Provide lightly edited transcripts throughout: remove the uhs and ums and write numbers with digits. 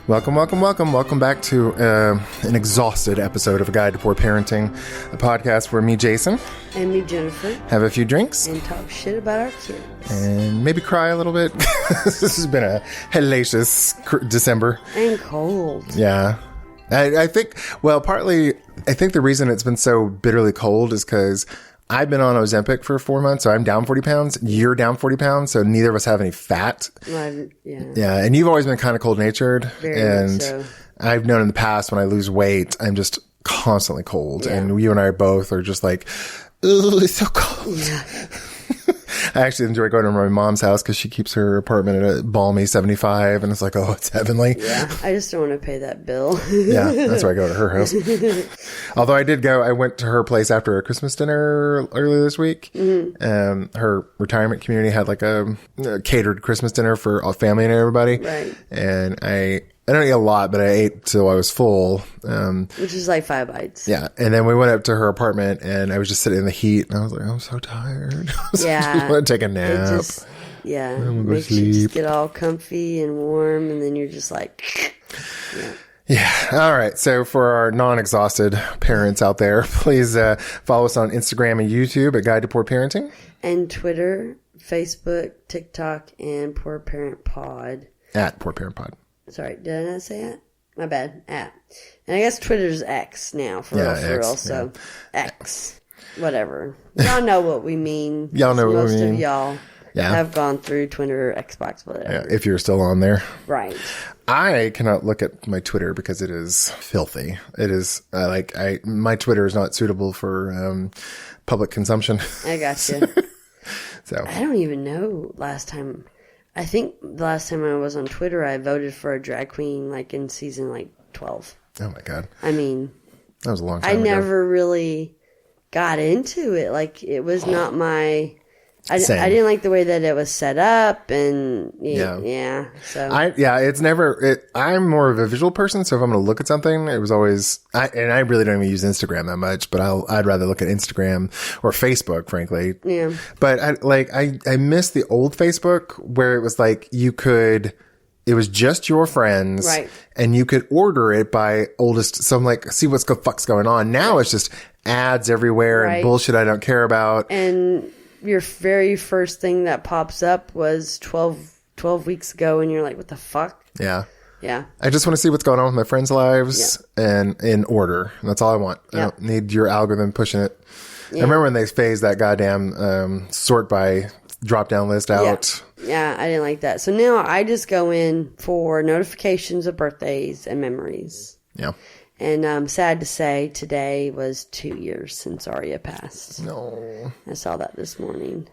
Welcome back to an exhausted episode of A Guide to Poor Parenting, a podcast where me, Jason, and me, Jennifer, have a few drinks and talk shit about our kids. And maybe cry a little bit. This has been a hellacious December. And cold. Yeah. I think, well, partly, I think the reason it's been so bitterly cold is because I've been on Ozempic for 4 months, so I'm down 40 pounds. You're down 40 pounds, so neither of us have any fat. Yeah, and you've always been kind of cold-natured. Very and much so. I've known in the past when I lose weight, I'm just constantly cold. Yeah. And you and I both are just like, oh, it's so cold. Yeah. I actually enjoy going to my mom's house because she keeps her apartment at a balmy 75, and it's like, oh, it's heavenly. Yeah, I just don't want to pay that bill. Yeah, that's why I go to her house. Although I went to her place after a Christmas dinner earlier this week. Mm-hmm. Her retirement community had like a catered Christmas dinner for all family and everybody. Right. And I don't eat a lot, but I ate till I was full. Which is like 5 bites. Yeah. And then we went up to her apartment and I was just sitting in the heat and I was like, I'm so tired. Yeah. I just want to take a nap. Makes you just get all comfy and warm and then you're just like, Yeah. All right. So for our non-exhausted parents out there, please follow us on Instagram and YouTube at Guide to Poor Parenting. And Twitter, Facebook, TikTok, and Poor Parent Pod. At Poor Parent Pod. Sorry, did I not say it? My bad. At. And I guess Twitter's X now, for real. So, X. Whatever. Y'all know what we mean. Y'all know what we mean. Most of y'all have gone through Twitter, Xbox, whatever. Yeah, if you're still on there. Right. I cannot look at my Twitter because it is filthy. It is, my Twitter is not suitable for public consumption. I got you. So I don't even know I think the last time I was on Twitter, I voted for a drag queen like in season 12. Oh my God. I mean, that was a long time ago. I never really got into it. Like it was not my, I didn't like the way that it was set up and so. It's never, I'm more of a visual person. So if I'm going to look at something, it was always, and I really don't even use Instagram that much, but I'd rather look at Instagram or Facebook, frankly. Yeah. But I miss the old Facebook where it was like it was just your friends. Right. And you could order it by oldest. So I'm like, see what's the fuck's going on. Now it's just ads everywhere and bullshit I don't care about. And your very first thing that pops up was 12 weeks ago and you're like, what the fuck? Yeah. Yeah. I just want to see what's going on with my friends' lives and in order. That's all I want. I don't need your algorithm pushing it. Yeah. I remember when they phased that goddamn sort by drop down list out. Yeah, I didn't like that. So now I just go in for notifications of birthdays and memories. Yeah. And I'm sad to say today was 2 years since Arya passed. No. I saw that this morning.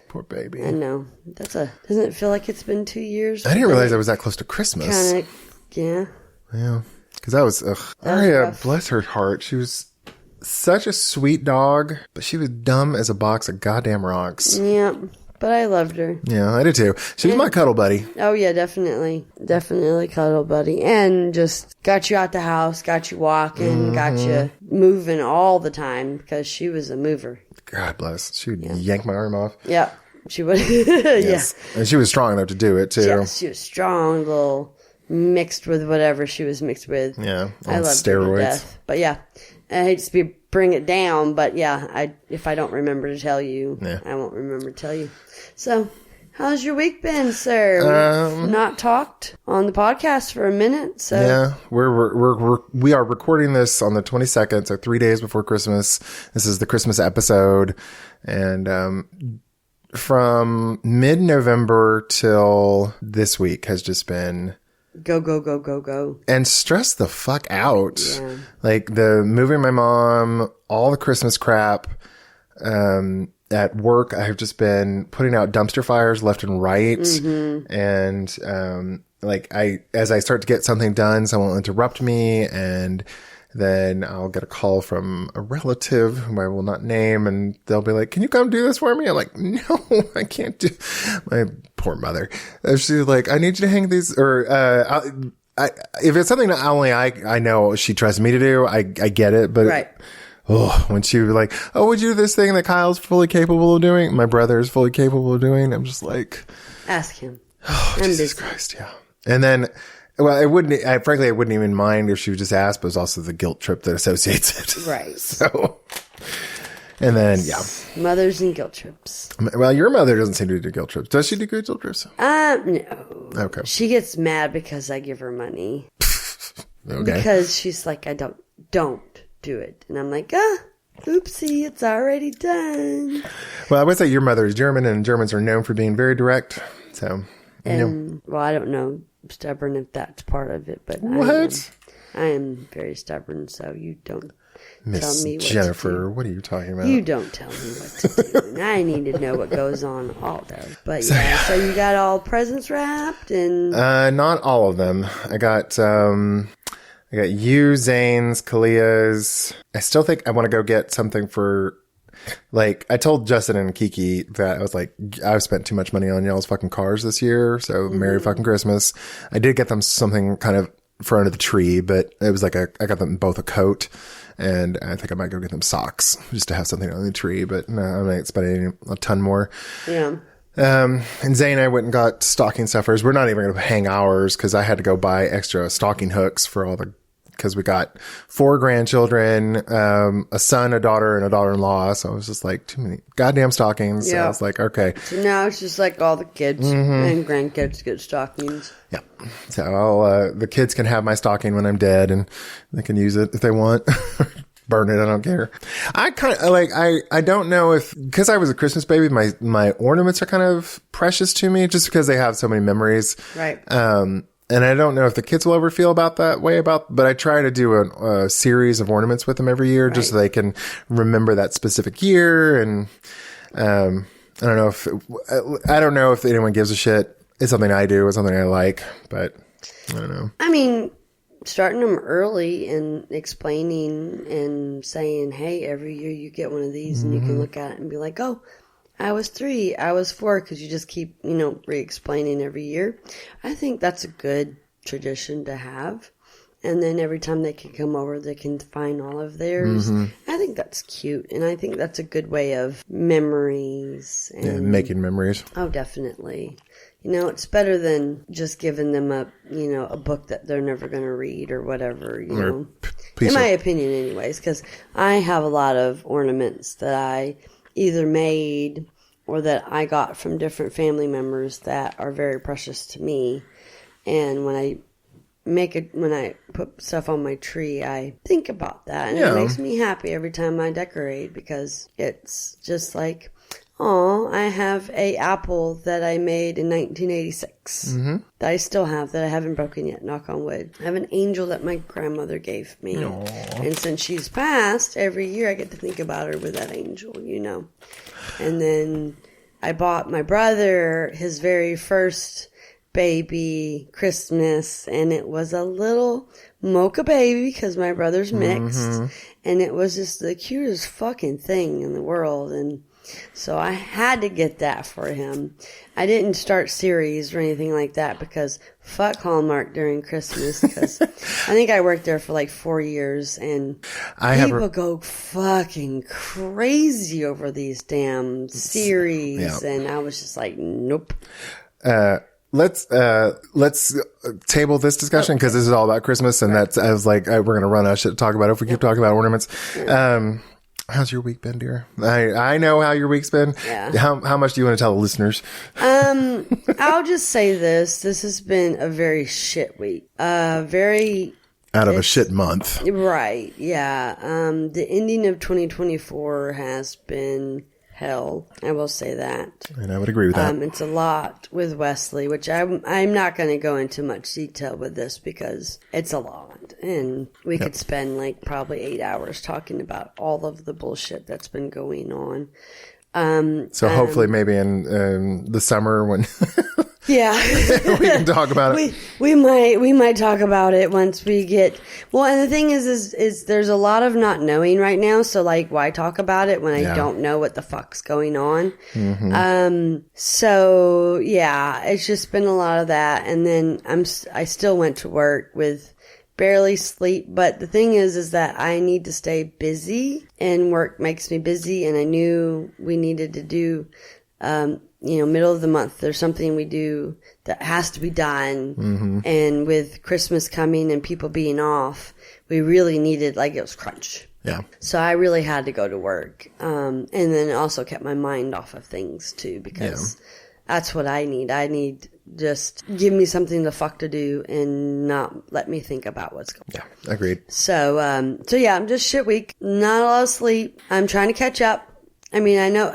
Poor baby. I know. Doesn't it feel like it's been 2 years? I didn't realize I was that close to Christmas. Yeah. Yeah. Because Arya, bless her heart. She was such a sweet dog, but she was dumb as a box of goddamn rocks. Yeah. But I loved her. Yeah, I did too. She was my cuddle buddy. Oh, yeah, definitely. Definitely cuddle buddy. And just got you out the house, got you walking, got you moving all the time because she was a mover. God bless. She would yank my arm off. Yeah, she would. Yes. Yeah. And she was strong enough to do it too. Yes, she was strong, little mixed with whatever she was mixed with. Yeah, I loved steroids. her to death. But yeah, I hate to bring it down, but yeah, if I don't remember to tell you, I won't remember to tell you. So, how's your week been, sir? We've not talked on the podcast for a minute, so yeah, we are recording this on the 22nd, so 3 days before Christmas. This is the Christmas episode, and from mid-November till this week has just been go and stress the fuck out. Yeah. Like the moving my mom, all the Christmas crap. At work, I've just been putting out dumpster fires left and right. Mm-hmm. And, as I start to get something done, someone will interrupt me, and then I'll get a call from a relative whom I will not name, and they'll be like, can you come do this for me? I'm like, no, I can't do. My poor mother. She's like, I need you to hang these, or, if it's something that only I know she trusts me to do, I get it. But Right. When she was like, oh, would you do this thing that Kyle's fully capable of doing? My brother is fully capable of doing. I'm just like, ask him. oh, Jesus Christ. Yeah. And then, well, frankly, I wouldn't even mind if she would just ask, but it's also the guilt trip that associates it. Right. So, and then, yeah. Mothers and guilt trips. Well, your mother doesn't seem to do guilt trips. Does she do guilt trips? No. Okay. She gets mad because I give her money. Okay. Because she's like, I don't do it. And I'm like, oopsie, it's already done. Well, I would say your mother is German, and Germans are known for being very direct. So, well, I don't know, stubborn if that's part of it, but what? I am very stubborn, so you don't tell me what Jennifer, to do. what are you talking about? You don't tell me what to do. And I need to know what goes on all day. But yeah, so you got all presents wrapped and not all of them. I got you, Zane's, Kalia's. I still think I want to go get something for, like, I told Justin and Kiki that I was like, I've spent too much money on y'all's fucking cars this year, so Merry fucking Christmas. I did get them something kind of for under the tree, but it was like I got them both a coat, and I think I might go get them socks just to have something on the tree, but no, I'm not spending a ton more. yeah. And Zane and I went and got stocking stuffers. We're not even going to hang ours because I had to go buy extra stocking hooks for because we got 4 grandchildren, a son, a daughter, and a daughter-in-law. So I was just like, too many goddamn stockings. So I was like, okay. So now it's just like all the kids and grandkids get stockings. Yeah. So the kids can have my stocking when I'm dead, and they can use it if they want. Burn it. I don't care. I kind of I don't know if, because I was a Christmas baby, my ornaments are kind of precious to me just because they have so many memories. Right. And I don't know if the kids will ever feel but I try to do a series of ornaments with them every year just so they can remember that specific year. And, I don't know if anyone gives a shit. It's something I do. It's something I like, but I don't know. I mean, starting them early and explaining and saying, hey, every year you get one of these and you can look at it and be like, oh, I was 3, I was 4, because you just keep, re-explaining every year. I think that's a good tradition to have. And then every time they can come over, they can find all of theirs. I think that's cute. And I think that's a good way of memories. And making memories. Oh, definitely. It's better than just giving them a book that they're never going to read or whatever, In my opinion anyways, because I have a lot of ornaments that I either made or that I got from different family members that are very precious to me. And when I put stuff on my tree, I think about that. And it makes me happy every time I decorate, because it's just like, oh, I have a apple that I made in 1986 that I still have, that I haven't broken yet, knock on wood. I have an angel that my grandmother gave me. Aww. And since she's passed, every year I get to think about her with that angel, And then I bought my brother his very first baby Christmas, and it was a little mocha baby because my brother's mixed. And it was just the cutest fucking thing in the world. And so I had to get that for him. I didn't start series or anything like that because fuck Hallmark during Christmas, because I think I worked there for like 4 years, and people go fucking crazy over these damn series. And I was just like, nope. Let's table this discussion because this is all about Christmas, and I was like, we're going to run out of shit to talk about if we keep talking about ornaments. How's your week been, dear? I know how your week's been. Yeah. How much do you want to tell the listeners? I'll just say this. This has been a very shit week. Out of a shit month. Right. Yeah. The ending of 2024 has been hell. I will say that. And I would agree with that. It's a lot with Wesley, which I'm not going to go into much detail with this because it's a lot. And we could spend like probably 8 hours talking about all of the bullshit that's been going on. So hopefully maybe in the summer when Yeah. We can talk about it. We might talk about it once we get, well, and the thing is there's a lot of not knowing right now. So like, why talk about it when I don't know what the fuck's going on? So yeah, it's just been a lot of that. And then I still went to work with barely sleep. But the thing is that I need to stay busy, and work makes me busy. And I knew we needed to do, middle of the month, there's something we do that has to be done. And with Christmas coming and people being off, we really needed, like, it was crunch. Yeah. So I really had to go to work. And then it also kept my mind off of things too, because that's what I need. I need just give me something the fuck to do and not let me think about what's going on. Yeah, agreed. So yeah, I'm just shit week. Not a lot of sleep. I'm trying to catch up. I mean, I know,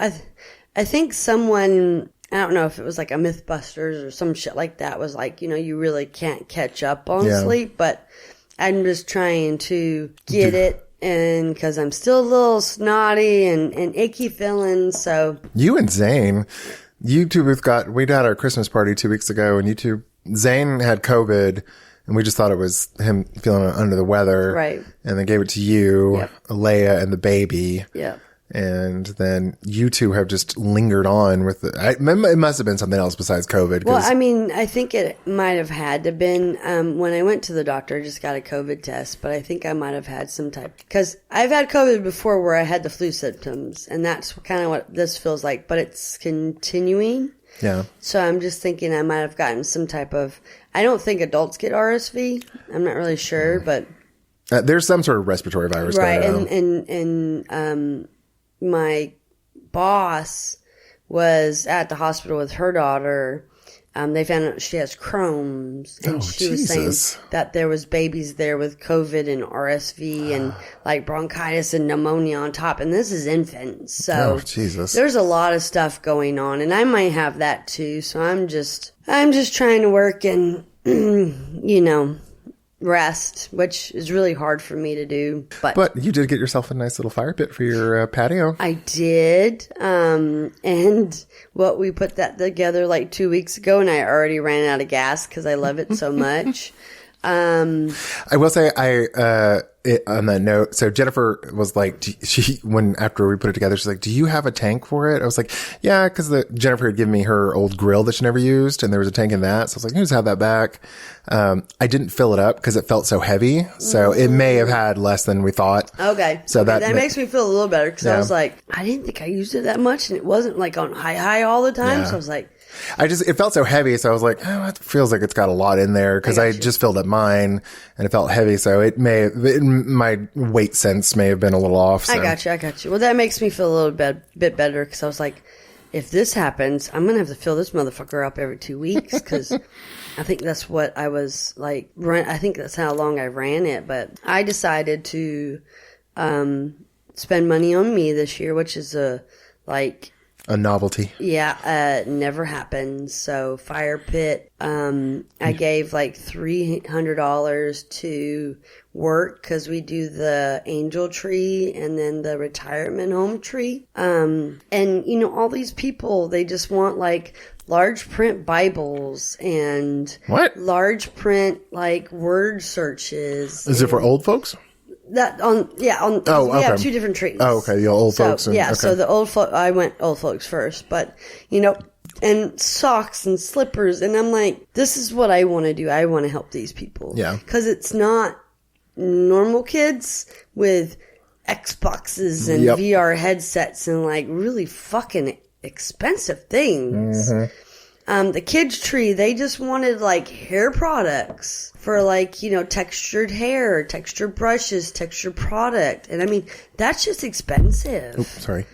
I think someone, I don't know if it was like a Mythbusters or some shit like that, was like, you really can't catch up on sleep, but I'm just trying to get it. And because I'm still a little snotty and achy feeling, so. You and Zane, you two we had our Christmas party 2 weeks ago, and Zane had COVID, and we just thought it was him feeling under the weather. Right. And then gave it to you, Alea, and the baby. Yeah. And then you two have just lingered on with it. It must have been something else besides COVID. Well, I mean, I think it might have had to been, when I went to the doctor, I just got a COVID test, but I think I might have had some type, because I've had COVID before where I had the flu symptoms, and that's kind of what this feels like, but it's continuing. Yeah. So I'm just thinking I might have gotten some type of, I don't think adults get RSV. I'm not really sure, but. There's some sort of respiratory virus right, going on. and my boss was at the hospital with her daughter. They found out she has Crohn's, and she was saying that there was babies there with COVID and RSV and like bronchitis and pneumonia on top. And this is infants. So there's a lot of stuff going on, and I might have that too. So I'm just trying to work and, rest, which is really hard for me to do. But you did get yourself a nice little fire pit for your patio. I did. And we put that together like 2 weeks ago, and I already ran out of gas because I love it so much. I will say, on that note, so Jennifer was like, after we put it together, she's like, do you have a tank for it? I was like, yeah, because Jennifer had given me her old grill that she never used, and there was a tank in that. So I was like, just have that back. I didn't fill it up because it felt so heavy. So it may have had less than we thought. Okay. So that makes me feel a little better, because I was like, I didn't think I used it that much, and it wasn't like on high all the time. Yeah. So I was like, it felt so heavy. So I was like, it feels like it's got a lot in there, because I just filled up mine and it felt heavy. So my weight sense may have been a little off. So. I got you. Well, that makes me feel a little bit better, because I was like, if this happens, I'm going to have to fill this motherfucker up every 2 weeks, because I think that's what I was like. I think that's how long I ran it. But I decided to spend money on me this year, which is a novelty. Yeah, never happens. So fire pit. I gave like $300 to work, because we do the angel tree and then the retirement home tree. And all these people, they just want like large print Bibles and large print like word searches. Is it for old folks? We have two different trees. Oh, okay. The old folks. So the old folks, I went old folks first, but and socks and slippers. And I'm like, this is what I want to do. I want to help these people. Yeah. Because it's not normal kids with Xboxes and VR headsets and like really fucking expensive things. Mm-hmm. The kids tree, they just wanted like hair products for like, textured hair, textured brushes, textured product. And I mean, that's just expensive. Oops, sorry.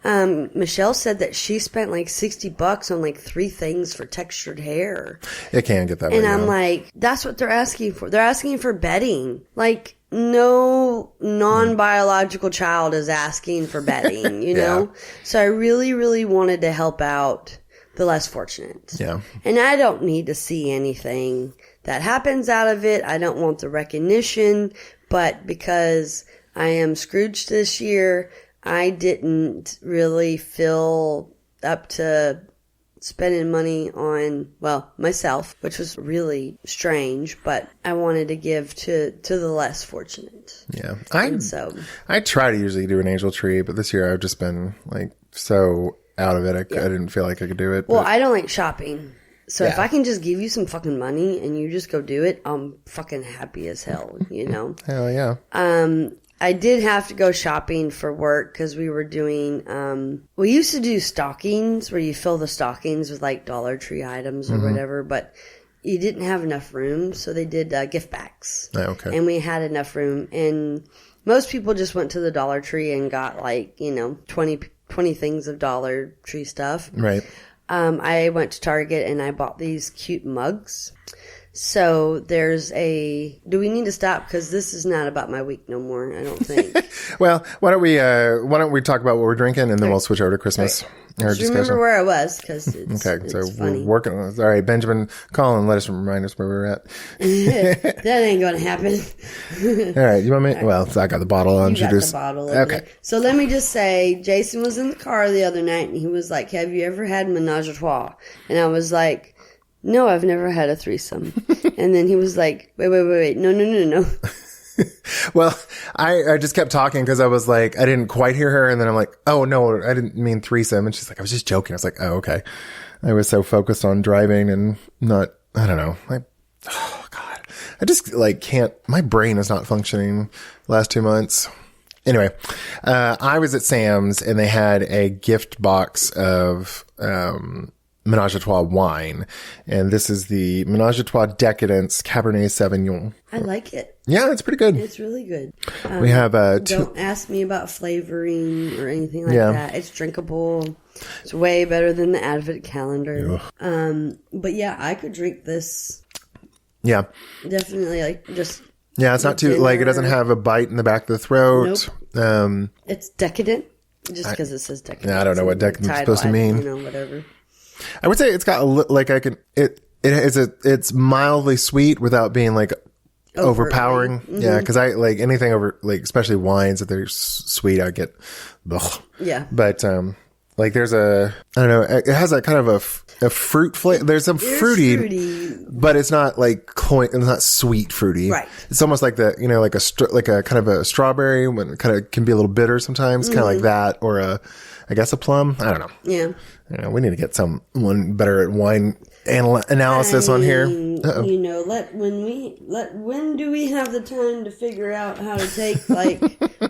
Michelle said that she spent like $60 on like 3 things for textured hair. It can get that way. And I'm like, that's what they're asking for. They're asking for bedding. Like, no non-biological child is asking for bedding, you know? So I really, really wanted to help out the less fortunate. Yeah. And I don't need to see anything that happens out of it. I don't want the recognition, but because I am Scrooge this year, I didn't really feel up to spending money on, well, myself, which was really strange, but I wanted to give to the less fortunate. Yeah. I try to usually do an angel tree, but this year I've just been like so out of it. I didn't feel like I could do it. Well, I don't like shopping. So if I can just give you some fucking money and you just go do it, I'm fucking happy as hell, you know? Hell yeah. I did have to go shopping for work because we were doing, we used to do stockings where you fill the stockings with like Dollar Tree items or whatever, but you didn't have enough room. So they did gift bags. Oh, okay. And we had enough room. And most people just went to the Dollar Tree and got like, 20 things of Dollar Tree stuff. Right. I went to Target and I bought these cute mugs. So there's do we need to stop? Because this is not about my week no more, I don't think. Well, why don't we talk about what we're drinking and then we'll switch over to Christmas. Just remember where I was because it's funny. We're working on this. All right, Benjamin, call and let us remind us where we're at. That ain't going to happen. All right, you want me? Right. Well, so I got the bottle. I'll introduce. The bottle. Okay. So let me just say, Jason was in the car the other night and he was like, "Have you ever had Menage a Trois?" And I was like, "No, I've never had a threesome." And then he was like, wait, no. Well, I just kept talking because I was like, I didn't quite hear her. And then I'm like, oh, no, I didn't mean threesome. And she's like, I was just joking. I was like, oh, okay. I was so focused on driving and not, I don't know. Oh, God. I just like can't, my brain is not functioning the last 2 months. Anyway, I was at Sam's and they had a gift box of, Menage a Trois wine. And this is the Menage a Trois Decadence Cabernet Sauvignon. I like it. Yeah, it's pretty good. It's really good. We have don't ask me about flavoring or anything like that. It's drinkable. It's way better than the Advent calendar. But yeah, I could drink this. Yeah. Definitely just. Yeah, it's not too, like, it doesn't have a bite in the back of the throat. Nope. It's decadent. Just because it says decadent. Yeah, I don't know what decadent is supposed to mean. Whatever. I would say it's got it's mildly sweet without being like overpowering. Mm-hmm. Yeah. Cause I like anything over, like, especially wines, if they're sweet, I get, ugh. Yeah. But, like there's I don't know, it has a kind of a fruit flavor. There's some fruity, but it's not like it's not sweet fruity. Right. It's almost like like a kind of a strawberry when it kind of can be a little bitter sometimes, kind of like that, or I guess a plum. I don't know. Yeah. We need to get someone better at wine analysis on here. When do we have the time to figure out how to take like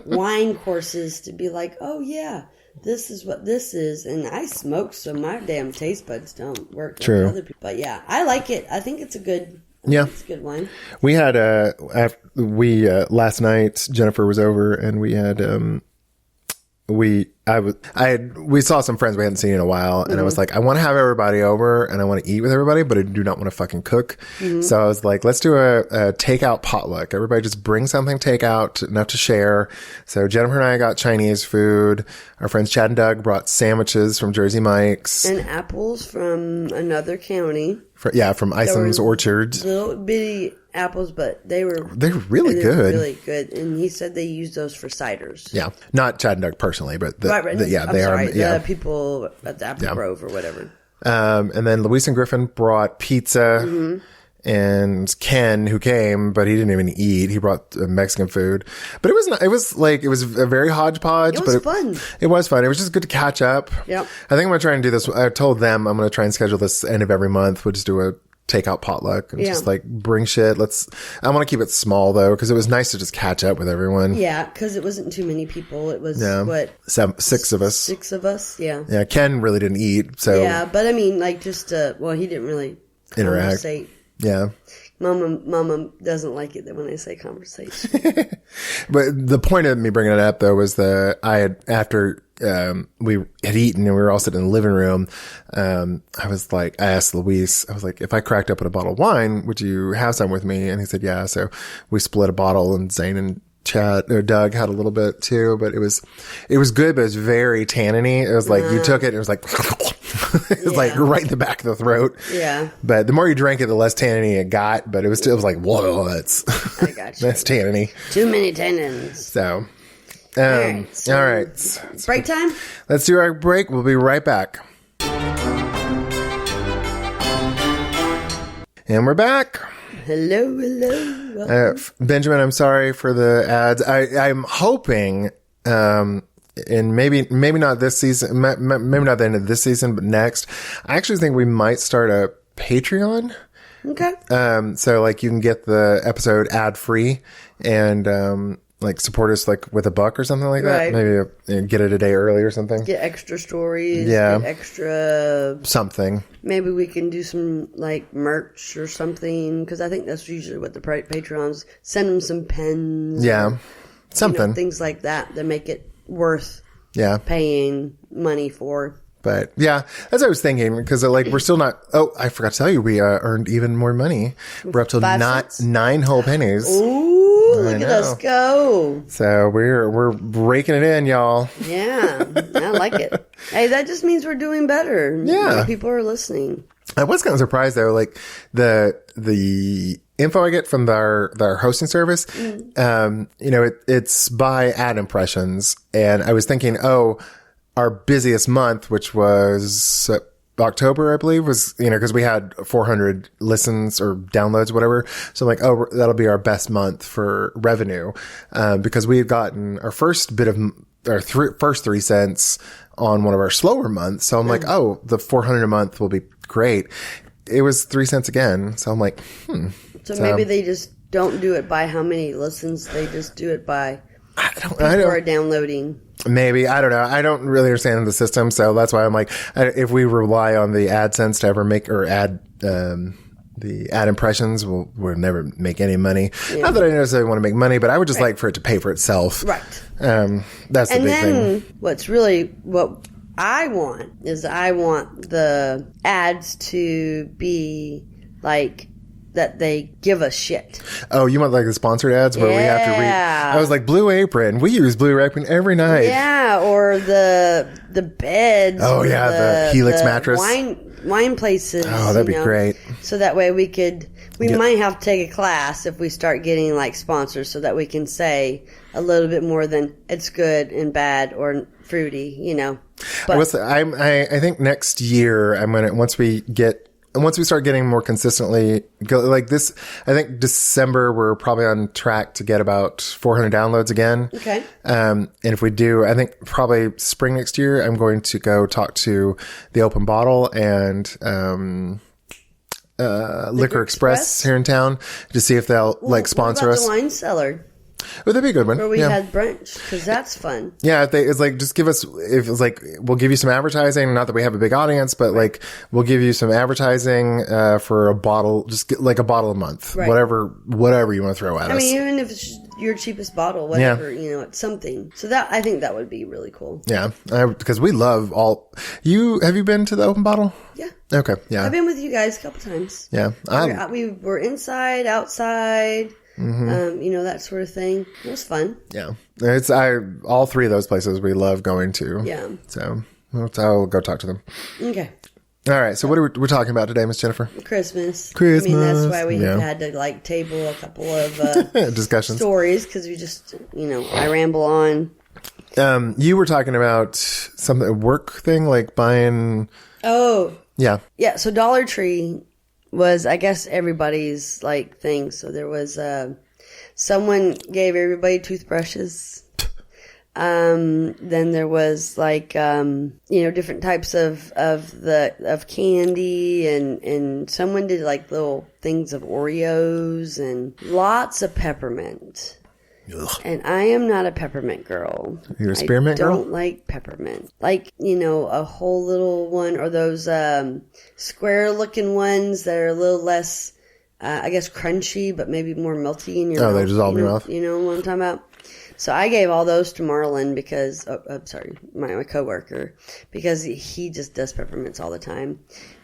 wine courses to be like, oh yeah, this is what this is, and I smoke, so my damn taste buds don't work. True. Like other people. But yeah, I like it. I think it's a good. Yeah, it's a good wine. We had last night. Jennifer was over, and we had we saw some friends we hadn't seen in a while, and I was like, I want to have everybody over and I want to eat with everybody, but I do not want to fucking cook. So I was like, let's do a takeout potluck. Everybody just bring something takeout, enough to share. So Jennifer and I got Chinese food. Our friends Chad and Doug brought sandwiches from Jersey Mike's. And apples from another county. From Isom's Orchards. Little bitty apples, but they're really good. Really good. And he said they use those for ciders. Yeah. Not Chad and Doug personally, but they are. The people at the Apple Grove or whatever. And then Luis and Griffin brought pizza. And Ken, who came, but he didn't even eat. He brought Mexican food, but it was a very hodgepodge. It was fun. It was fun. It was just good to catch up. Yep. I think I'm going to try and do this. I told them I'm going to try and schedule this end of every month. We'll just do a takeout potluck and just like bring shit. I want to keep it small though, because it was nice to just catch up with everyone. Yeah. Cause it wasn't too many people. It was six of us. 6 of us. Yeah. Yeah. Ken really didn't eat. So yeah, but I mean, like just, he didn't really interact. Yeah. Mama doesn't like it when I say conversation. But the point of me bringing it up though was after we had eaten and we were all sitting in the living room, I asked Luis, I was like, if I cracked open a bottle of wine, would you have some with me? And he said, yeah. So we split a bottle, and Zane and Doug had a little bit too, but it was good, but it was very tanniny. It was like you took it and it was like it was like right in the back of the throat. Yeah. But the more you drank it, the less tanniny it got. But it was like, whoa, I got you. that's tanniny. Too many tannins. So, all right. Break time. Let's do our break. We'll be right back. And we're back. Hello. Benjamin, I'm sorry for the ads. I'm hoping, and maybe not this season, maybe not the end of this season, but next. I actually think we might start a Patreon. Okay. So like you can get the episode ad free and, like support us like with $1 or something like that. Maybe get it a day early or something. Get extra stories. Yeah. Get extra something. Maybe we can do some like merch or something, because I think that's usually what the Patreons send them, some pens. Yeah. Something. Things like that make it worth paying money for. But yeah, as I was thinking, because like we're still not. Oh, I forgot to tell you, we earned even more money. We're up to 9 whole pennies. Ooh, look at us go! So we're raking it in, y'all. Yeah, I like it. Hey, that just means we're doing better. Yeah, more people are listening. I was kind of surprised though, like the info I get from their hosting service. It's by ad impressions, and I was thinking, our busiest month, which was October, I believe, was, because we had 400 listens or downloads, whatever. So I'm like, that'll be our best month for revenue. Because we had gotten our first bit of our first 3 cents on one of our slower months. So I'm like, the 400 a month will be great. It was 3 cents again. So I'm like, So maybe they just don't do it by how many listens. They just do it by people are downloading. Maybe. I don't know. I don't really understand the system. So that's why I'm like, if we rely on the AdSense to ever make or the ad impressions, we'll never make any money. Yeah. Not that I necessarily want to make money, but I would just like for it to pay for itself. Right. That's the big thing. What I want is the ads to be like, that they give us shit. Oh, you want like the sponsored ads where we have to read? I was like, Blue Apron. We use Blue Apron every night. Yeah, or the beds. Oh yeah, the Helix mattress. Wine places. Oh, that'd be great. So that way we might have to take a class if we start getting like sponsors, so that we can say a little bit more than it's good and bad or fruity, But I think next year I'm gonna once we start getting more consistently like this, I think December, we're probably on track to get about 400 downloads again. Okay. And if we do, I think probably spring next year, I'm going to go talk to the Open Bottle and, Liquor Express here in town to see if they'll sponsor us. The wine cellar. Oh, that'd be a good one. Where we had brunch, because that's fun. Yeah, it's like, just give us, if it's like, we'll give you some advertising, not that we have a big audience, but like, we'll give you some advertising, for a bottle, just get like a bottle a month, whatever you want to throw at us. I mean, even if it's your cheapest bottle, whatever, it's something. So I think that would be really cool. Yeah. Because we love have you been to the Open Bottle? Yeah. Okay. Yeah. I've been with you guys a couple times. Yeah. We were inside, outside. That sort of thing. It was fun. Yeah. All 3 of those places we love going to. Yeah. So I'll go talk to them. Okay. All right. So what are we talking about today, Miss Jennifer? Christmas. I mean, that's why we had to table a couple of discussions, stories, because we just, I ramble on. You were talking about a work thing, like buying. Oh. Yeah. Yeah. So Dollar Tree was, I guess, everybody's thing. So there was someone gave everybody toothbrushes. Then there was different types of candy, and someone did little things of Oreos and lots of peppermint. Ugh. And I am not a peppermint girl. You're a spearmint girl? I don't like peppermint. A whole little one, or those square looking ones that are a little less, crunchy, but maybe more melty in your mouth. Oh, they dissolve in your mouth? You know what I'm talking about? So I gave all those to Marlon because, my coworker, because he just does peppermints all the time.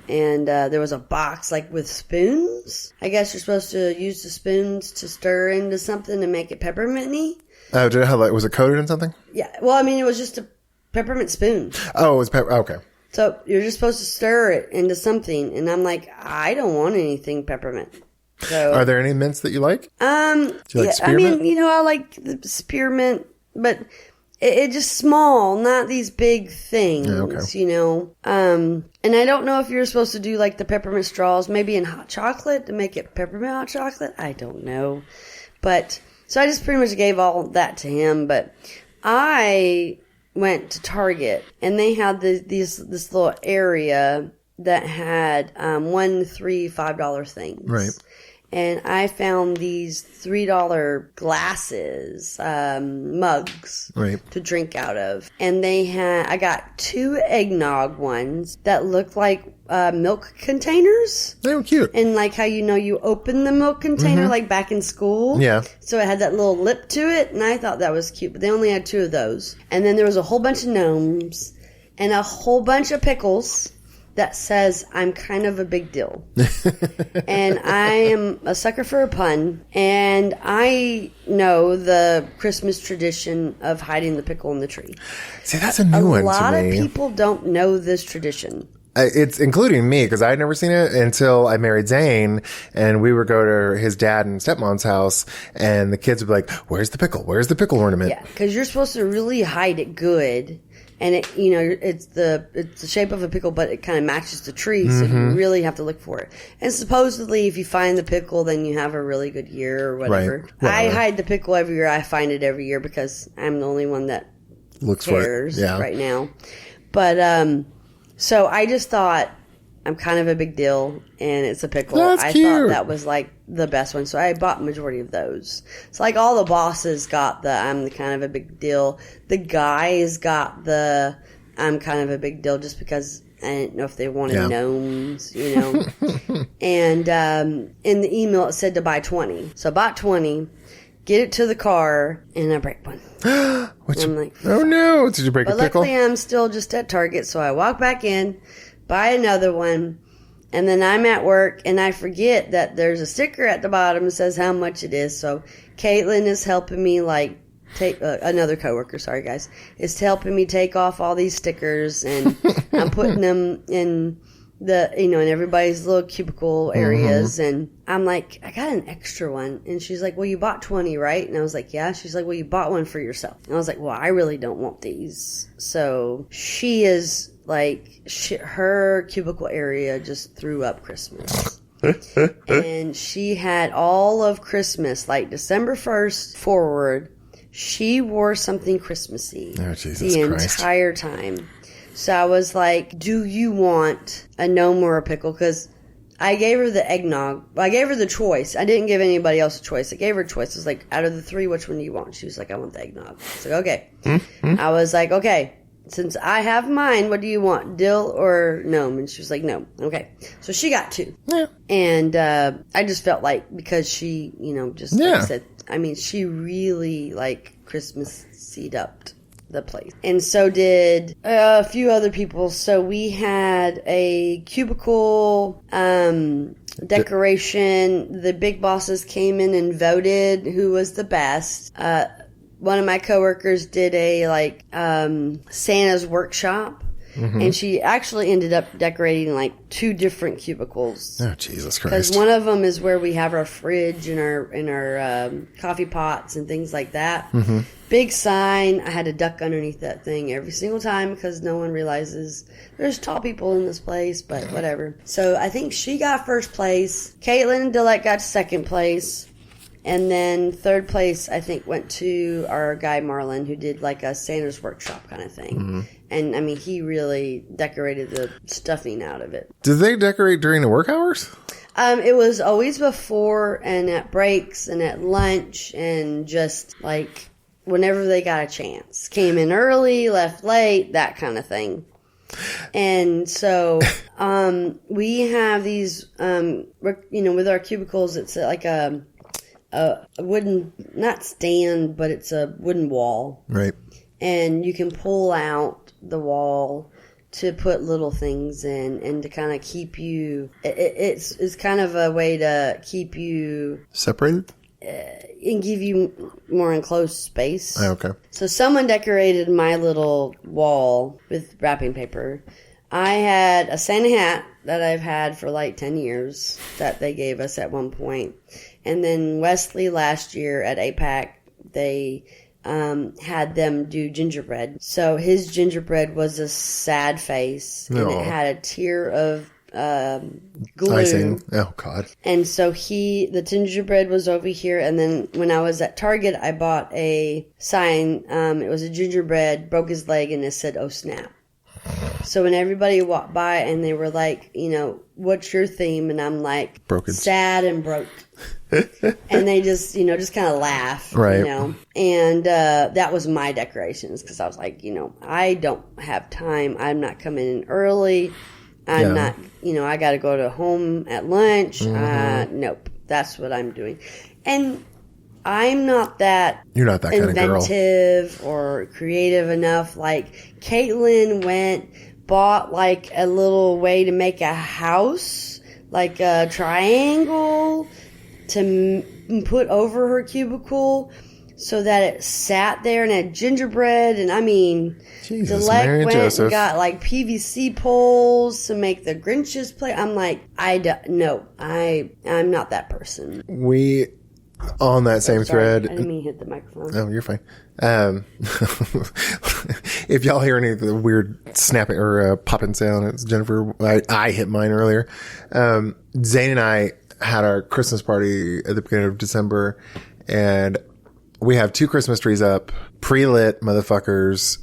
And there was a box with spoons. I guess you're supposed to use the spoons to stir into something to make it pepperminty. Oh, was it coated in something? Yeah. Well, it was just a peppermint spoon. Oh, it was pepper. Okay. So you're just supposed to stir it into something, and I'm like, I don't want anything peppermint. So, are there any mints that you like? Do you like spearmint? I like the spearmint, but It just small, not these big things, And I don't know if you're supposed to do like the peppermint straws, maybe in hot chocolate to make it peppermint hot chocolate. I don't know. But, so I just pretty much gave all that to him. But I went to Target and they had this little area that had $1, $3, $5 things. Right. And I found these $3 glasses, mugs to drink out of. And I got 2 eggnog ones that looked like milk containers. They were cute. And like how you open the milk container like back in school. Yeah. So it had that little lip to it. And I thought that was cute. But they only had 2 of those. And then there was a whole bunch of gnomes and a whole bunch of pickles that says I'm kind of a big deal. And I am a sucker for a pun. And I know the Christmas tradition of hiding the pickle in the tree. See, that's a new one to me. A lot of people don't know this tradition. It's including me, because I had never seen it until I married Zane, and we would go to his dad and stepmom's house, and the kids would be like, where's the pickle? Where's the pickle ornament? Yeah, because you're supposed to really hide it good. And it's the shape of a pickle, but it kind of matches the tree, so you really have to look for it. And supposedly, if you find the pickle, then you have a really good year or whatever. Right. I hide the pickle every year. I find it every year because I'm the only one that looks cares for it. Yeah. Right now. But so I just thought I'm kind of a big deal, and it's a pickle. That's cute. Thought that was like the best one, so I bought majority of those. So like all the bosses got the I'm the kind of a big deal. The guys got the I'm kind of a big deal just because I didn't know if they wanted gnomes, And in the email it said to buy 20, so I bought 20. Get it to the car, and I break one. I'm like, oh no! Did you break a pickle? But luckily, I'm still just at Target, so I walk back in, buy another one, and then I'm at work, and I forget that there's a sticker at the bottom that says how much it is. So Caitlin is helping me, take another coworker. Sorry, guys, is helping me take off all these stickers, and I'm putting them in in everybody's little cubicle areas, and I'm like, I got an extra one, and she's like, well, you bought 20, right? And I was like, yeah. She's like, well, you bought one for yourself. And I was like, well, I really don't want these. So she is like, her cubicle area just threw up Christmas. And she had all of Christmas, like December 1st forward, she wore something Christmassy the entire time. So I was like, do you want a gnome or a pickle? Because I gave her the eggnog. I gave her the choice. I didn't give anybody else a choice. I gave her a choice. I was like, out of the 3, which one do you want? She was like, I want the eggnog. I was like, okay. I was like, okay, since I have mine, what do you want? Dill or gnome? And she was like, gnome. Okay. So she got 2. Yeah. And I just felt like, because she, just like I said, I mean, she really Christmas seed upped the place. And so did a few other people. So we had a cubicle decoration. The big bosses came in and voted who was the best. One of my coworkers did a Santa's workshop. And she actually ended up decorating 2 different cubicles. Oh, Jesus Christ. Because one of them is where we have our fridge and our coffee pots and things like that. Big sign. I had to duck underneath that thing every single time because no one realizes there's tall people in this place, but whatever. So I think she got first place. Caitlin and Dillette got second place. And then third place, I think, went to our guy Marlon, who did a Santa's workshop kind of thing. And, I mean, he really decorated the stuffing out of it. Did they decorate during the work hours? It was always before and at breaks and at lunch and just, whenever they got a chance. Came in early, left late, that kind of thing. And so we have these, with our cubicles, it's like a wooden, not stand, but it's a wooden wall. Right. And you can pull out the wall to put little things in and to kind of keep you, it's kind of a way to keep you separated and give you more enclosed space. Oh, okay. So someone decorated my little wall with wrapping paper. I had a Santa hat that I've had for 10 years that they gave us at one point. And then Wesley last year at APAC, they had them do gingerbread. So his gingerbread was a sad face, and it had a tear of glue. Icing. Oh God. And so the gingerbread was over here, and then when I was at Target, I bought a sign. It was a gingerbread, broke his leg, and it said, "Oh snap." So when everybody walked by and they were like, what's your theme? And I'm like, broken, sad and broke. And they just kind of laugh, right. And that was my decorations, because I was like, I don't have time. I'm not coming in early. I'm not, I got to go to home at lunch. Nope. That's what I'm doing. And I'm not that You're not that kind of girl. Inventive or creative enough. Like, Caitlin bought like a little way to make a house, like a triangle to put over her cubicle so that it sat there and had gingerbread. And I mean, Jesus, Delec Mary went Joseph. and got like PVC poles to make the Grinches play. I'm like, I'm not that person. We, on that same thread. I didn't mean to hit the microphone. Oh, you're fine. If y'all hear any of the weird snapping or popping sound, it's Jennifer. I hit mine earlier. Zane and I had our Christmas party at the beginning of December, and we have 2 Christmas trees up, pre-lit motherfuckers,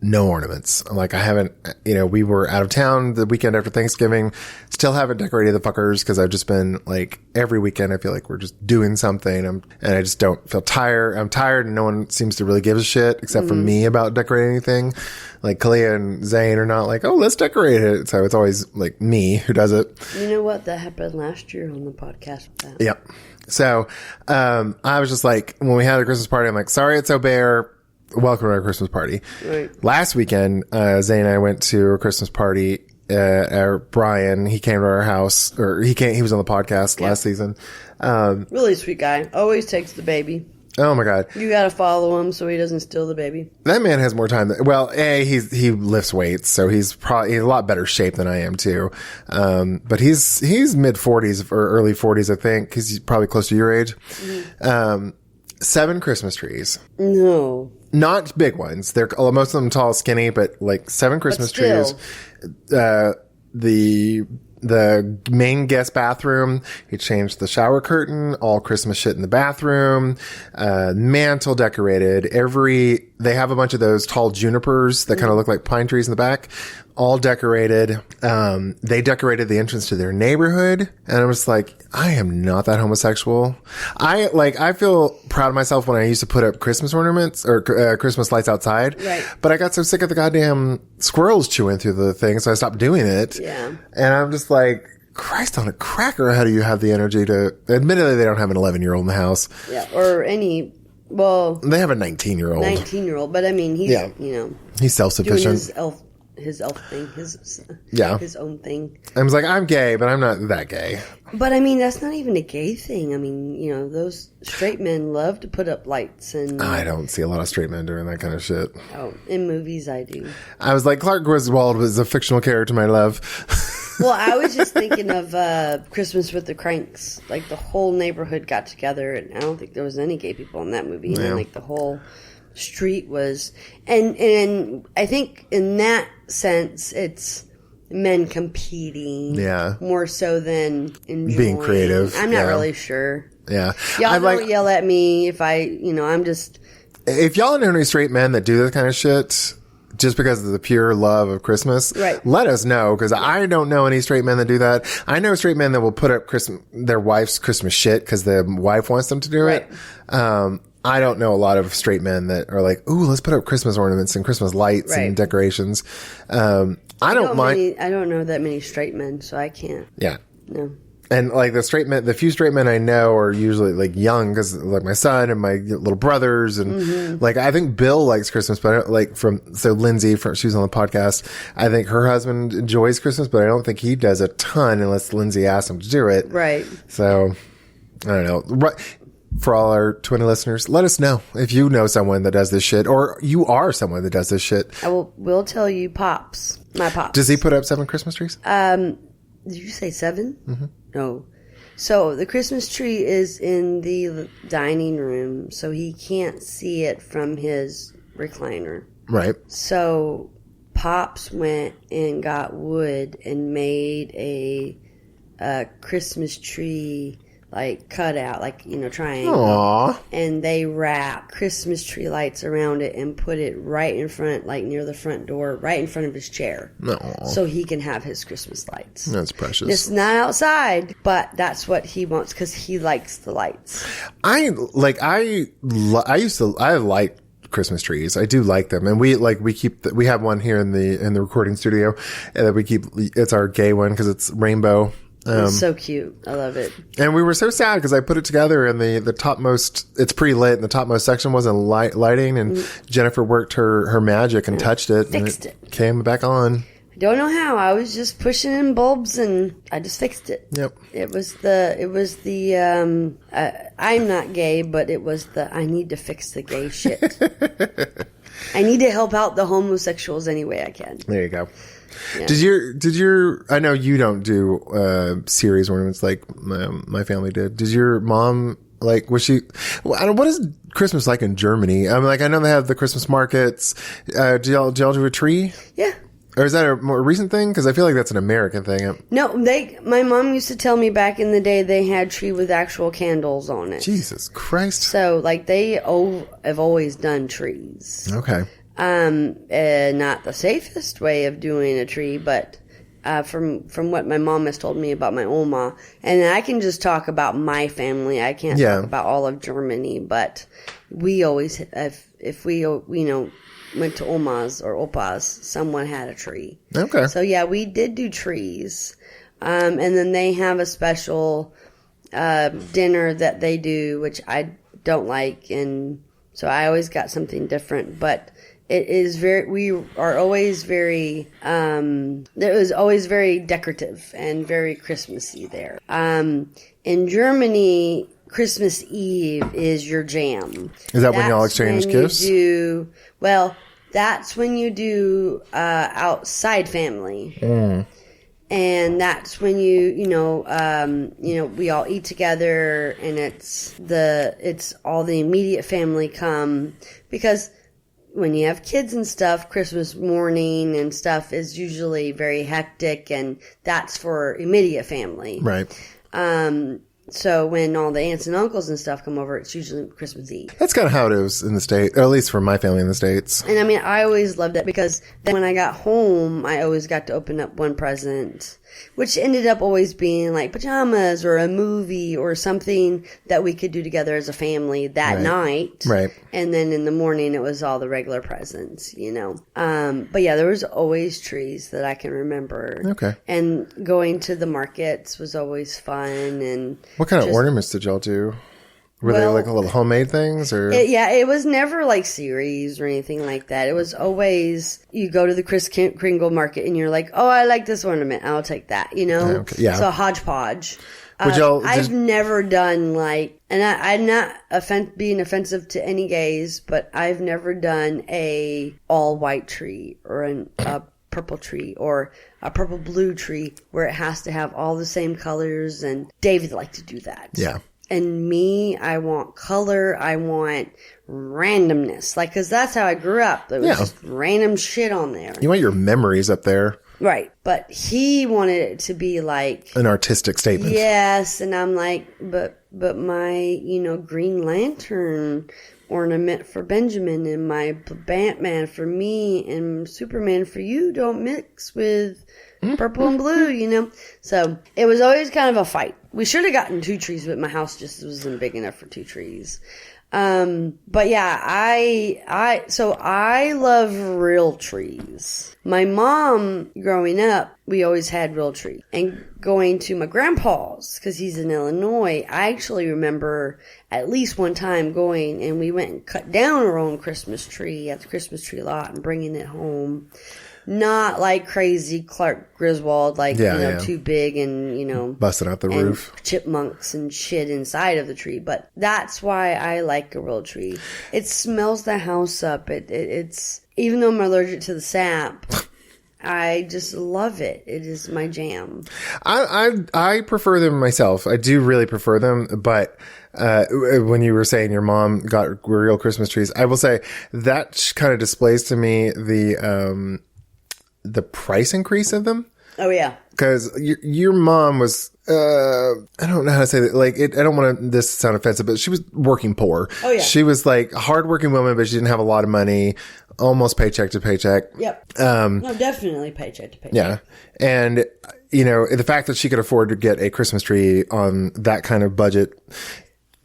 no ornaments. Like, I haven't, we were out of town the weekend after Thanksgiving, still haven't decorated the fuckers because I've just been like, every weekend I feel like we're just doing something, and I just don't feel tired. I'm tired, and no one seems to really give a shit except for me about decorating anything. Like, Kalia and Zane are not like, oh, let's decorate it. So it's always like me who does it. You know what? That happened last year on the podcast with that. Yep. So, I was just like, when we had a Christmas party, I'm like, sorry, it's so bare. Welcome to our Christmas party. Right. Last weekend, Zane and I went to a Christmas party. Brian, he came to our house, or he was on the podcast last season. Really sweet guy. Always takes the baby. Oh my God. You gotta follow him so he doesn't steal the baby. That man has more time he lifts weights, so he's probably in a lot better shape than I am too. But he's mid 40s or early 40s, I think. He's probably close to your age. Mm-hmm. 7 Christmas trees. No. Not big ones. They're most of them tall, skinny, but like 7 Christmas trees. The main guest bathroom, he changed the shower curtain, all Christmas shit in the bathroom, mantle decorated. They have a bunch of those tall junipers that kind of look like pine trees in the back, all decorated. They decorated the entrance to their neighborhood, and I was like, I am not that homosexual. I feel proud of myself when I used to put up Christmas ornaments or Christmas lights outside. Right. But I got so sick of the goddamn squirrels chewing through the thing, so I stopped doing it. Yeah. And I'm just like, Christ on a cracker, how do you have the energy to... Admittedly, they don't have an 11-year-old in the house. Yeah, or any... Well... They have a 19-year-old. 19-year-old, but I mean, he's, he's self-sufficient. Doing his elf thing, his own thing. I was like, I'm gay, but I'm not that gay. But I mean, that's not even a gay thing. I mean, those straight men love to put up lights and... I don't see a lot of straight men doing that kind of shit. Oh, in movies I do. I was like, Clark Griswold was a fictional character, my love. Well, I was just thinking of Christmas with the Cranks. Like, the whole neighborhood got together, and I don't think there was any gay people in that movie. And like, the whole street was... And I think in that sense, it's men competing more so than enjoying. Being creative. I'm not really sure. Yeah. Y'all don't yell at me if I'm just... If y'all know any straight men that do that kind of shit... Just because of the pure love of Christmas, let us know, because I don't know any straight men that do that. I know straight men that will put up their wife's Christmas shit because the wife wants them to do it. I don't know a lot of straight men that are like, ooh, let's put up Christmas ornaments and Christmas lights and decorations. I don't mind. I don't know that many straight men, so I can't. Yeah. No. And like the few straight men I know are usually like young, because like my son and my little brothers, and like I think Bill likes Christmas, but I don't, Lindsay, she was on the podcast. I think her husband enjoys Christmas, but I don't think he does a ton unless Lindsay asks him to do it. Right. So I don't know. Right. For all our 20 listeners, let us know if you know someone that does this shit, or you are someone that does this shit. We'll tell you, my pops. Does he put up 7 Christmas trees? Did you say 7? Mm-hmm. No. So the Christmas tree is in the dining room, so he can't see it from his recliner. Right. So Pops went and got wood and made a Christmas tree like cutout, like, triangle. Aww. And they wrapped Christmas tree lights around it and put it right in front, like near the front door, right in front of his chair. Aww. So he can have his Christmas lights. That's precious. It's not outside, but that's what he wants because he likes the lights. I like Christmas trees. I do like them, and we have one here in the recording studio that we keep. It's our gay one because it's rainbow. It's so cute. I love it. And we were so sad because I put it together and the topmost, it's pre-lit and the topmost section wasn't lighting, and Jennifer worked her magic and touched it. Fixed and it. Came back on. I don't know how. I was just pushing in bulbs and I just fixed it. Yep. It was the I'm not gay, but it was the I need to fix the gay shit. I need to help out the homosexuals any way I can. There you go. Yeah. Did your I know you don't do series ornaments like my family did. Did your mom, like, was she, what is Christmas like in Germany? I know they have the Christmas markets. Do y'all do a tree? Yeah. Or is that a more recent thing? Because I feel like that's an American thing. No, my mom used to tell me back in the day they had tree with actual candles on it. Jesus Christ. So, like, they have always done trees. Okay. Not the safest way of doing a tree, but from what my mom has told me about my Oma, and I can just talk about my family. I can't talk about all of Germany, but we always, if we went to Oma's or Opa's, someone had a tree. Okay. So yeah, we did do trees, and then they have a special dinner that they do, which I don't like, and so I always got something different, but. It is we are always very, it was always very decorative and very Christmassy there. In Germany, Christmas Eve is your jam. Is that when y'all exchange gifts? That's when you do, outside family. Mm. And that's when we all eat together, and it's all the immediate family come, because when you have kids and stuff, Christmas morning and stuff is usually very hectic, and that's for immediate family. Right. So when all the aunts and uncles and stuff come over, it's usually Christmas Eve. That's kind of how it is in the States, or at least for my family in the States. And I always loved it because then when I got home, I always got to open up one present, which ended up always being like pajamas or a movie or something that we could do together as a family that night. Right. And then in the morning, it was all the regular presents, But yeah, there was always trees that I can remember. Okay. And going to the markets was always fun. And what kind of ornaments did y'all do? Were they like little homemade things, or? It was never like series or anything like that. It was always, you go to the Kris Kringle market and you're like, oh, I like this ornament, I'll take that, Okay. Yeah. So hodgepodge. I've never done and I'm not being offensive to any gays, but I've never done a all white tree or a purple tree or a purple blue tree where it has to have all the same colors, and David liked to do that. Yeah. And me, I want color, I want randomness. Because that's how I grew up. There was just random shit on there. You want your memories up there. Right. But he wanted it to be like... an artistic statement. Yes. And I'm like, but my, Green Lantern ornament for Benjamin and my Batman for me and Superman for you don't mix with... purple and blue, So it was always kind of a fight. We should have gotten 2 trees, but my house just wasn't big enough for 2 trees. But yeah, I love real trees. My mom, growing up, we always had real trees. And going to my grandpa's, because he's in Illinois, I actually remember at least one time going and we went and cut down our own Christmas tree at the Christmas tree lot and bringing it home. Not like crazy Clark Griswold, too big and, busting out the roof. Chipmunks and shit inside of the tree. But that's why I like a real tree. It smells the house up. It's, even though I'm allergic to the sap, I just love it. It is my jam. I prefer them myself. I do really prefer them. But when you were saying your mom got real Christmas trees, I will say that kind of displays to me the price increase of them. Oh yeah, because your mom was. I don't know how to say that. Like, I don't want this to sound offensive, but she was working poor. Oh yeah, she was like a hardworking woman, but she didn't have a lot of money. Almost paycheck to paycheck. Yep. No, definitely paycheck to paycheck. Yeah. And, the fact that she could afford to get a Christmas tree on that kind of budget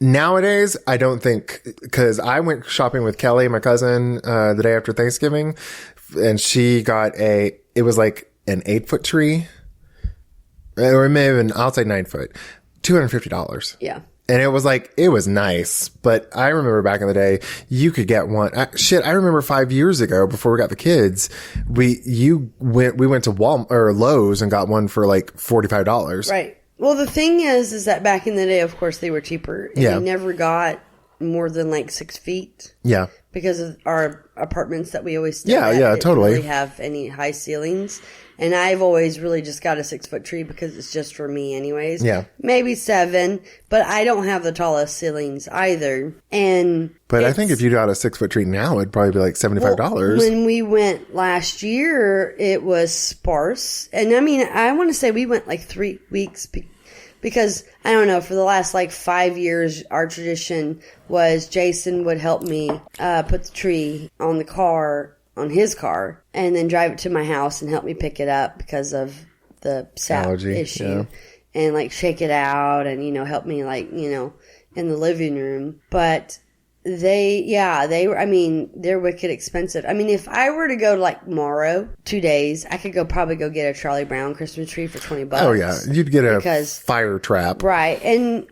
nowadays, I don't think, because I went shopping with Kelly, my cousin, the day after Thanksgiving, and she got it was like an 8-foot tree, or it may have been, I'll say 9 foot, $250. Yeah. And it was nice, but I remember back in the day, you could get one. I remember 5 years ago, before we got the kids, we went to Walmart or Lowe's and got one for like $45. Right. Well, the thing is that back in the day, of course, they were cheaper. And we never got more than like 6 feet. Yeah. Because of our apartments that we always stayed at. Yeah, totally. Didn't really have any high ceilings. And I've always really just got a 6-foot tree because it's just for me anyways. Yeah. Maybe 7, but I don't have the tallest ceilings either. But I think if you got a 6-foot tree now, it'd probably be like $75. Well, when we went last year, it was sparse. And I mean, I want to say we went like 3 weeks because, I don't know, for the last like 5 years, our tradition was Jason would help me put the tree on his car, and then drive it to my house and help me pick it up because of the sap allergy issue. Yeah. And like shake it out and, help me like, in the living room. But they're wicked expensive. I mean, if I were to go like tomorrow, 2 days, I could probably go get a Charlie Brown Christmas tree for $20. Oh yeah. You'd get a fire trap. Right. And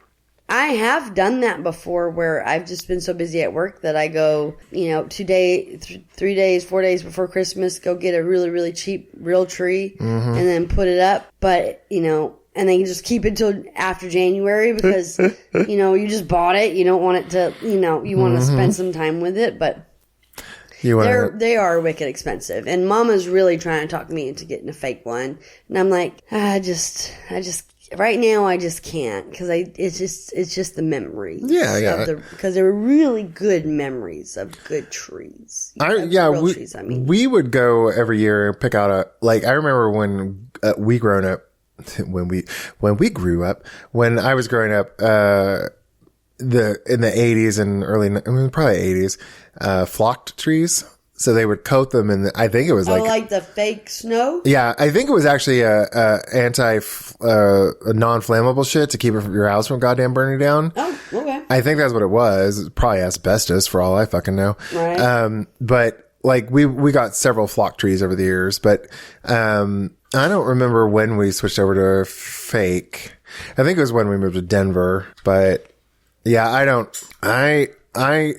I have done that before where I've just been so busy at work that I go, 3 days, 4 days before Christmas, go get a really, really cheap real tree and then put it up. But, and then you just keep it till after January because, you just bought it. You don't want it to, you want to spend some time with it. But they are wicked expensive. And Mama's really trying to talk me into getting a fake one. And I'm like, I just right now, I just can't because it's just the memories. Yeah. Because they were really good memories of good trees. We would go every year and pick out I remember when we grown up, when I was growing up, in the 80s and probably 80s, flocked trees. So they would coat them in I think it was like the fake snow? Yeah, I think it was actually a non-flammable shit to keep your house from goddamn burning down. Oh, okay. I think that's what it was. Probably asbestos for all I fucking know. Right. But like we got several flock trees over the years, but I don't remember when we switched over to fake. I think it was when we moved to Denver, but yeah,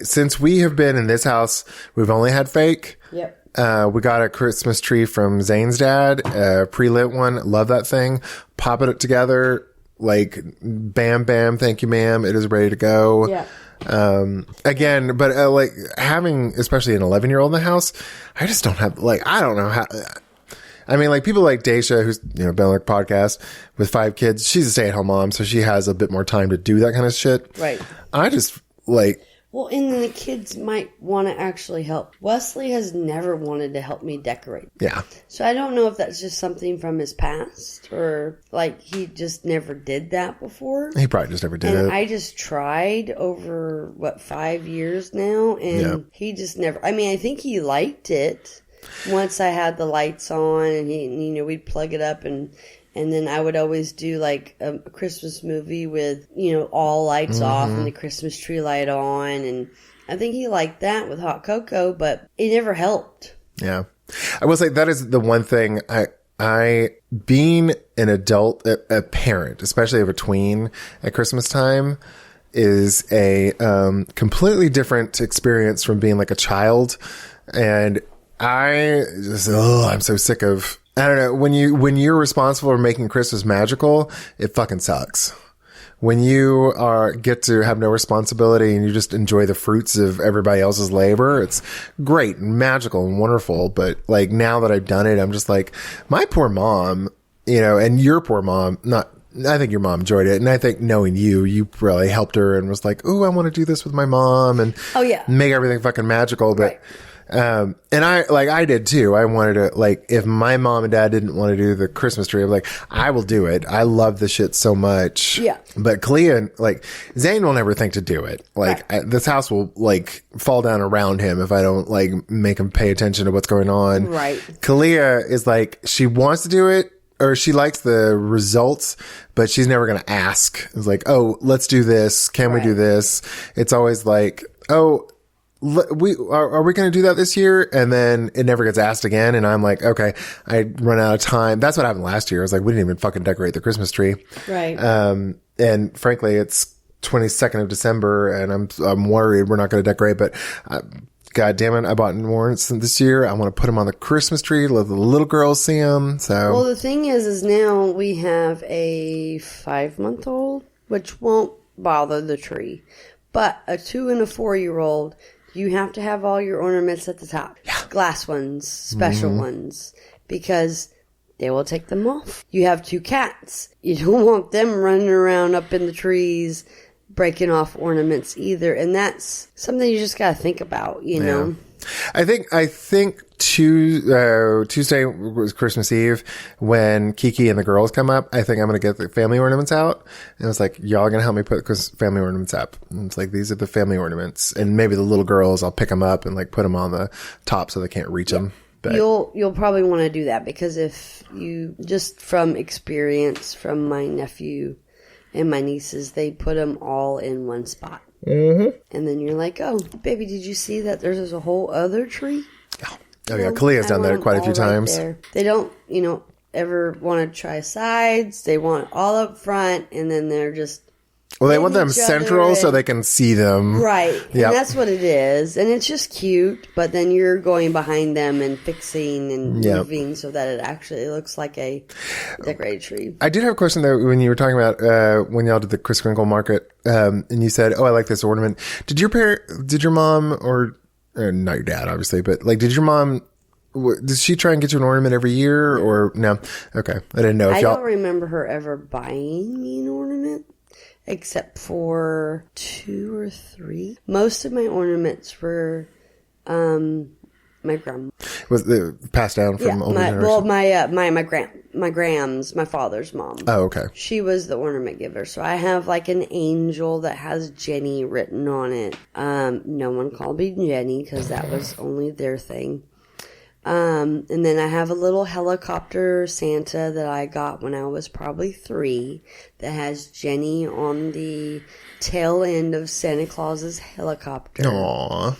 since we have been in this house, we've only had fake. Yep. We got a Christmas tree from Zane's dad, a pre-lit one. Love that thing. Pop it together. Like, bam, bam. Thank you, ma'am. It is ready to go. Yeah. Again, but like having, especially an 11-year-old in the house, I just don't have, I don't know how. I mean, people like Daisha, who's, been on our podcast with 5 kids. She's a stay-at-home mom, so she has a bit more time to do that kind of shit. Right. I just, Well, and then the kids might want to actually help. Wesley has never wanted to help me decorate. Yeah. So I don't know if that's just something from his past or he just never did that before. He probably just never did it. And I just tried over, 5 years now, and he just never, I think he liked it once I had the lights on and we'd plug it up and then I would always do a Christmas movie with, all lights off and the Christmas tree light on. And I think he liked that with hot cocoa, but it never helped. Yeah. I will say that is the one thing I being an adult, a parent, especially of a tween at Christmas time, is a completely different experience from being like a child. And I'm so sick of, I don't know, when you're responsible for making Christmas magical, it fucking sucks. when you get to have no responsibility and you just enjoy the fruits of everybody else's labor, it's great and magical and wonderful. But like now that I've done it, I'm just like, my poor mom, and your poor mom, I think your mom enjoyed it. And I think knowing you really helped her and was like, oh, I want to do this with my mom and make everything fucking magical. But, right. And I did too. I wanted to, like, if my mom and dad didn't want to do the Christmas tree, I'm like, I will do it. I love the shit so much. Yeah. But Kalia, like, Zane will never think to do it. Like, right. This house will, like, fall down around him if I don't, like, make him pay attention to what's going on. Right. Kalia is like, she wants to do it, or she likes the results, but she's never going to ask. It's like, oh, let's do this. Can we do this? It's always like, oh, are we going to do that this year? And then it never gets asked again. And I'm like, okay, I run out of time. That's what happened last year. I was like, we didn't even fucking decorate the Christmas tree. Right. And frankly, it's 22nd of December and I'm worried we're not going to decorate, but, God damn it, I bought new ornaments this year. I want to put them on the Christmas tree. Let the little girls see them. So, well, the thing is now we have a 5-month-old, which won't bother the tree. But a 2 and a 4-year-old, you have to have all your ornaments at the top. Yeah. Glass ones, special ones, because they will take them off. You have 2 cats. You don't want them running around up in the trees, breaking off ornaments either. And that's something you just got to think about, you know? I think Tuesday was Christmas Eve when Kiki and the girls come up. I think I'm going to get the family ornaments out. And it's like, y'all going to help me put family ornaments up. And it's like, these are the family ornaments. And maybe the little girls, I'll pick them up and like put them on the top so they can't reach them. But you'll probably want to do that because if you, just from experience from my nephew and my nieces, they put them all in one spot. Mm-hmm. And then you're like, oh, baby, did you see that there's a whole other tree? Oh yeah, Kalia's done that quite a few times. Right, they don't, ever want to try sides. They want all up front, and then they're just... Well, they want them central so they can see them. Right. Yep. And that's what it is. And it's just cute, but then you're going behind them and fixing and moving so that it actually looks like a decorated tree. I did have a question, though, when you were talking about when y'all did the Kris Kringle market, and you said, oh, I like this ornament. Did your mom, or not your dad, obviously, but like, did your mom... Did she try and get you an ornament every year, or no? Okay. I didn't know if y'all... I don't remember her ever buying me an ornament. Except for 2 or 3. Most of my ornaments were my grandma. Was it passed down from older generation? Well, my grams, my father's mom. Oh, okay. She was the ornament giver. So I have like an angel that has Jenny written on it. No one called me Jenny because that was only their thing. And then I have a little helicopter Santa that I got when I was probably 3 that has Jenny on the tail end of Santa Claus's helicopter. Aww.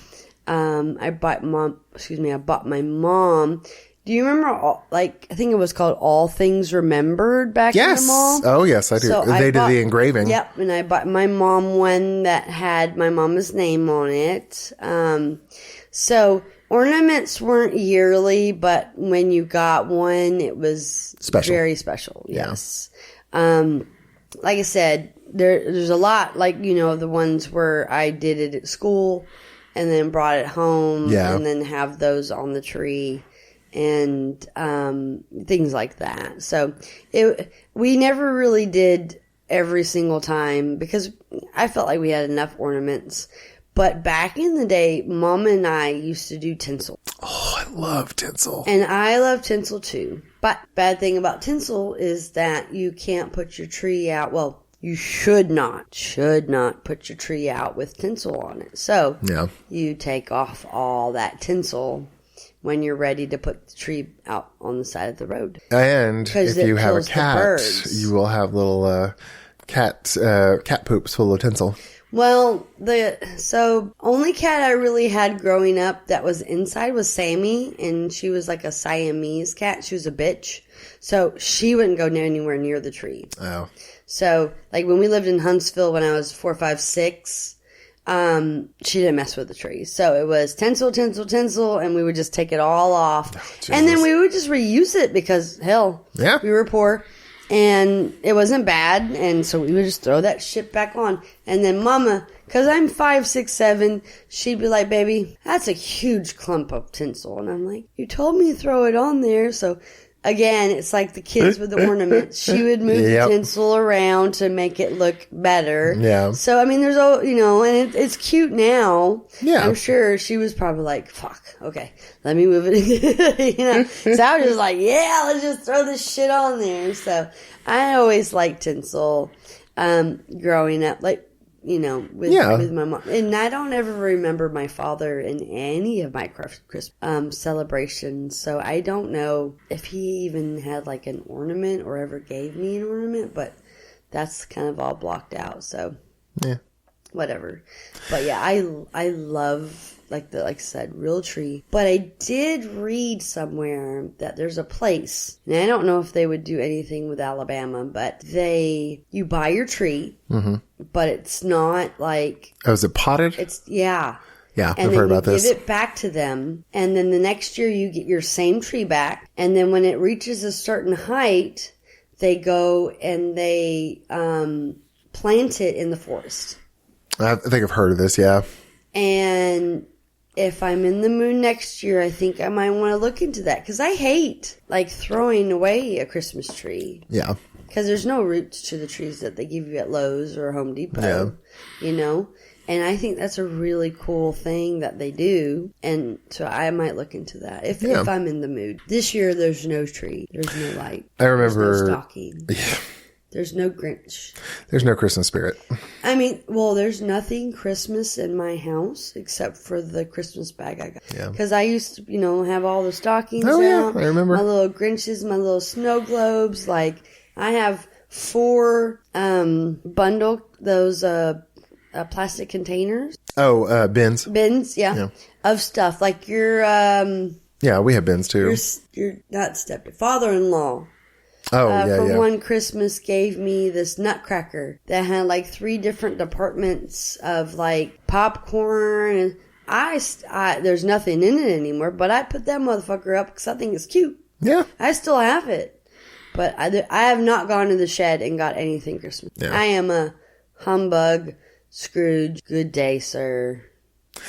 I bought my mom. Do you remember, I think it was called All Things Remembered back in the mall? Oh, yes, I do. So they did the engraving. Yep, and I bought my mom one that had my mama's name on it. So... ornaments weren't yearly, but when you got one, it was very special. Yes. Like I said, there's a lot, like, the ones where I did it at school and then brought it home and then have those on the tree and things like that. So we never really did every single time because I felt like we had enough ornaments. But back in the day, Mom and I used to do tinsel. Oh, I love tinsel. And I love tinsel too. But bad thing about tinsel is that you can't put your tree out. Well, you should not put your tree out with tinsel on it. So you take off all that tinsel when you're ready to put the tree out on the side of the road. And if you have a cat, you will have little cat poops full of tinsel. Well, so only cat I really had growing up that was inside was Sammy, and she was like a Siamese cat. She was a bitch. So she wouldn't go anywhere near the tree. Oh. So, like when we lived in Huntsville when I was 4, 5, 6, she didn't mess with the tree. So it was tinsel, and we would just take it all off. Oh, and then we would just reuse it because, hell, we were poor. And it wasn't bad. And so we would just throw that shit back on. And then Mama, because I'm 5, 6, 7, she'd be like, baby, that's a huge clump of tinsel. And I'm like, you told me to throw it on there. So again, it's like the kids with the ornaments. She would move the tinsel around to make it look better. Yeah. So, I mean, there's all, and it's cute now. Yeah. I'm sure she was probably like, fuck, okay, let me move it. So I was just like, yeah, let's just throw this shit on there. So I always liked tinsel, growing up. Like, with my mom. And I don't ever remember my father in any of my Christmas celebrations. So I don't know if he even had like an ornament or ever gave me an ornament, but that's kind of all blocked out. So yeah, whatever. But yeah, I love like I said, real tree. But I did read somewhere that there's a place, and I don't know if they would do anything with Alabama, but you buy your tree, but it's not like... Oh, is it potted? Yeah. Yeah, I've heard about this. And give it back to them, and then the next year you get your same tree back, and then when it reaches a certain height, they go and they plant it in the forest. I think I've heard of this, yeah. And if I'm in the mood next year, I think I might want to look into that. Because I hate, throwing away a Christmas tree. Yeah. Because there's no roots to the trees that they give you at Lowe's or Home Depot. Yeah. And I think that's a really cool thing that they do. And so I might look into that if I'm in the mood. This year, there's no tree. There's no light. I remember... There's no stocking. Yeah. There's no Grinch. There's no Christmas spirit. I mean, well, there's nothing Christmas in my house except for the Christmas bag I got. Yeah. Because I used to, have all the stockings out. Yeah, I remember. My little Grinches, my little snow globes. I have 4 those plastic containers. Oh, bins. Bins, yeah. Of stuff. Like your... yeah, we have bins too. Your not father-in-law. From one Christmas gave me this nutcracker that had 3 different departments of popcorn. And there's nothing in it anymore, but I put that motherfucker up because I think it's cute. Yeah. I still have it, but I have not gone to the shed and got anything Christmas. Yeah. I am a Humbug, Scrooge, good day, sir.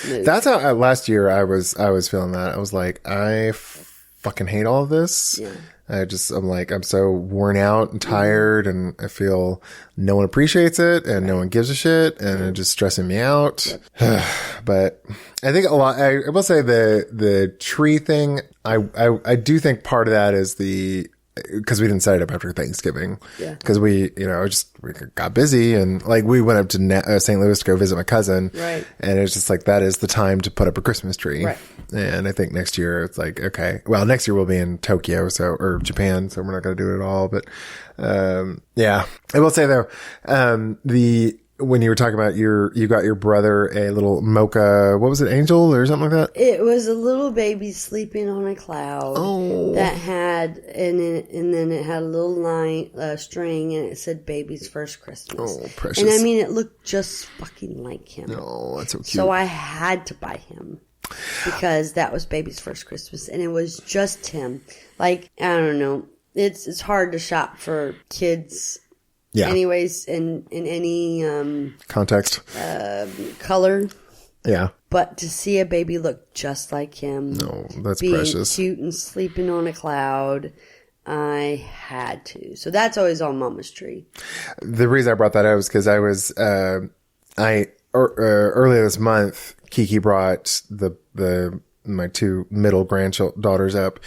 Mood. That's how last year I was feeling that. I was like, I fucking hate all of this. Yeah. I'm so worn out and tired, and I feel no one appreciates it and no one gives a shit, and it's just stressing me out. But I think a lot, I will say the tree thing, I do think part of that is because we didn't set it up after Thanksgiving. Yeah. Because we got busy, and we went up to St. Louis to go visit my cousin. Right. And it's just that is the time to put up a Christmas tree. Right. And I think next year it's okay. Well, next year we'll be in Tokyo, or Japan, so we're not going to do it at all. But, yeah. I will say though, when you were talking about you got your brother a little mocha, what was it, angel or something like that? It was a little baby sleeping on a cloud that had, and then it had a little line, string, and it said baby's first Christmas. Oh, precious. And I mean, it looked just fucking like him. Oh, that's so cute. So I had to buy him because that was baby's first Christmas, and it was just him. I don't know. It's hard to shop for kids. Yeah. Anyways, in any context, color. Yeah. But to see a baby look just like him, that's being precious, cute and sleeping on a cloud, I had to. So that's always on Mama's tree. The reason I brought that up was because I was earlier this month, Kiki brought my 2 middle granddaughters up,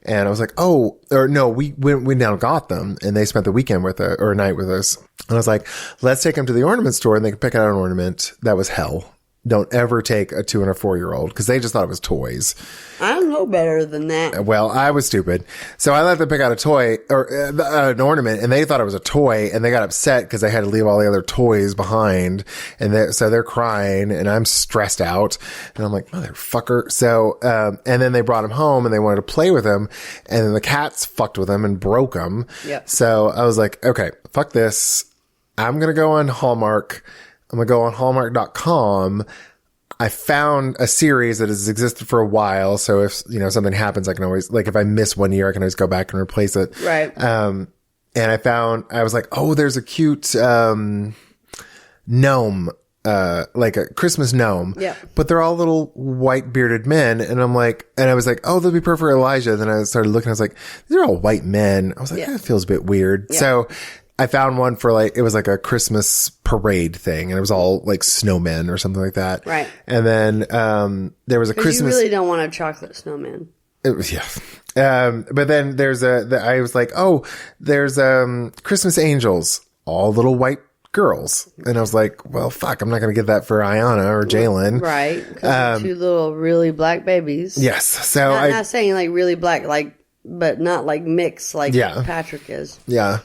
and I was like, we now got them, and they spent the weekend or a night with us. And I was like, let's take them to the ornament store and they can pick out an ornament. That was hell. Don't ever take a 2 and a 4-year-old because they just thought it was toys. I don't know better than that. Well, I was stupid. So I let them pick out a toy or an ornament, and they thought it was a toy, and they got upset because they had to leave all the other toys behind. And so they're crying, and I'm stressed out. And I'm like, motherfucker. So, and then they brought him home and they wanted to play with him, and then the cats fucked with him and broke him. Yep. So I was like, okay, fuck this. I'm going to go on Hallmark. I'm going to go on Hallmark.com. I found a series that has existed for a while. So if, something happens, I can always, if I miss one year, I can always go back and replace it. Right. And I was like, oh, there's a cute, gnome, like a Christmas gnome. Yeah. But they're all little white bearded men. And I was like, oh, they'll be perfect for Elijah. Then I started looking, I was like, these are all white men. I was like, that feels a bit weird. Yeah. So I found one for it was like a Christmas parade thing, and it was all like snowmen or something like that. Right. And then, there was a Christmas. You really don't want a chocolate snowman. It was, yeah. But then I was like, oh, there's, Christmas angels, all little white girls. And I was like, well, fuck, I'm not going to get that for Ayana or Jalen. Right. Because two little really black babies. Yes. So I'm not saying like really black, but not like mixed like Patrick is. Yeah.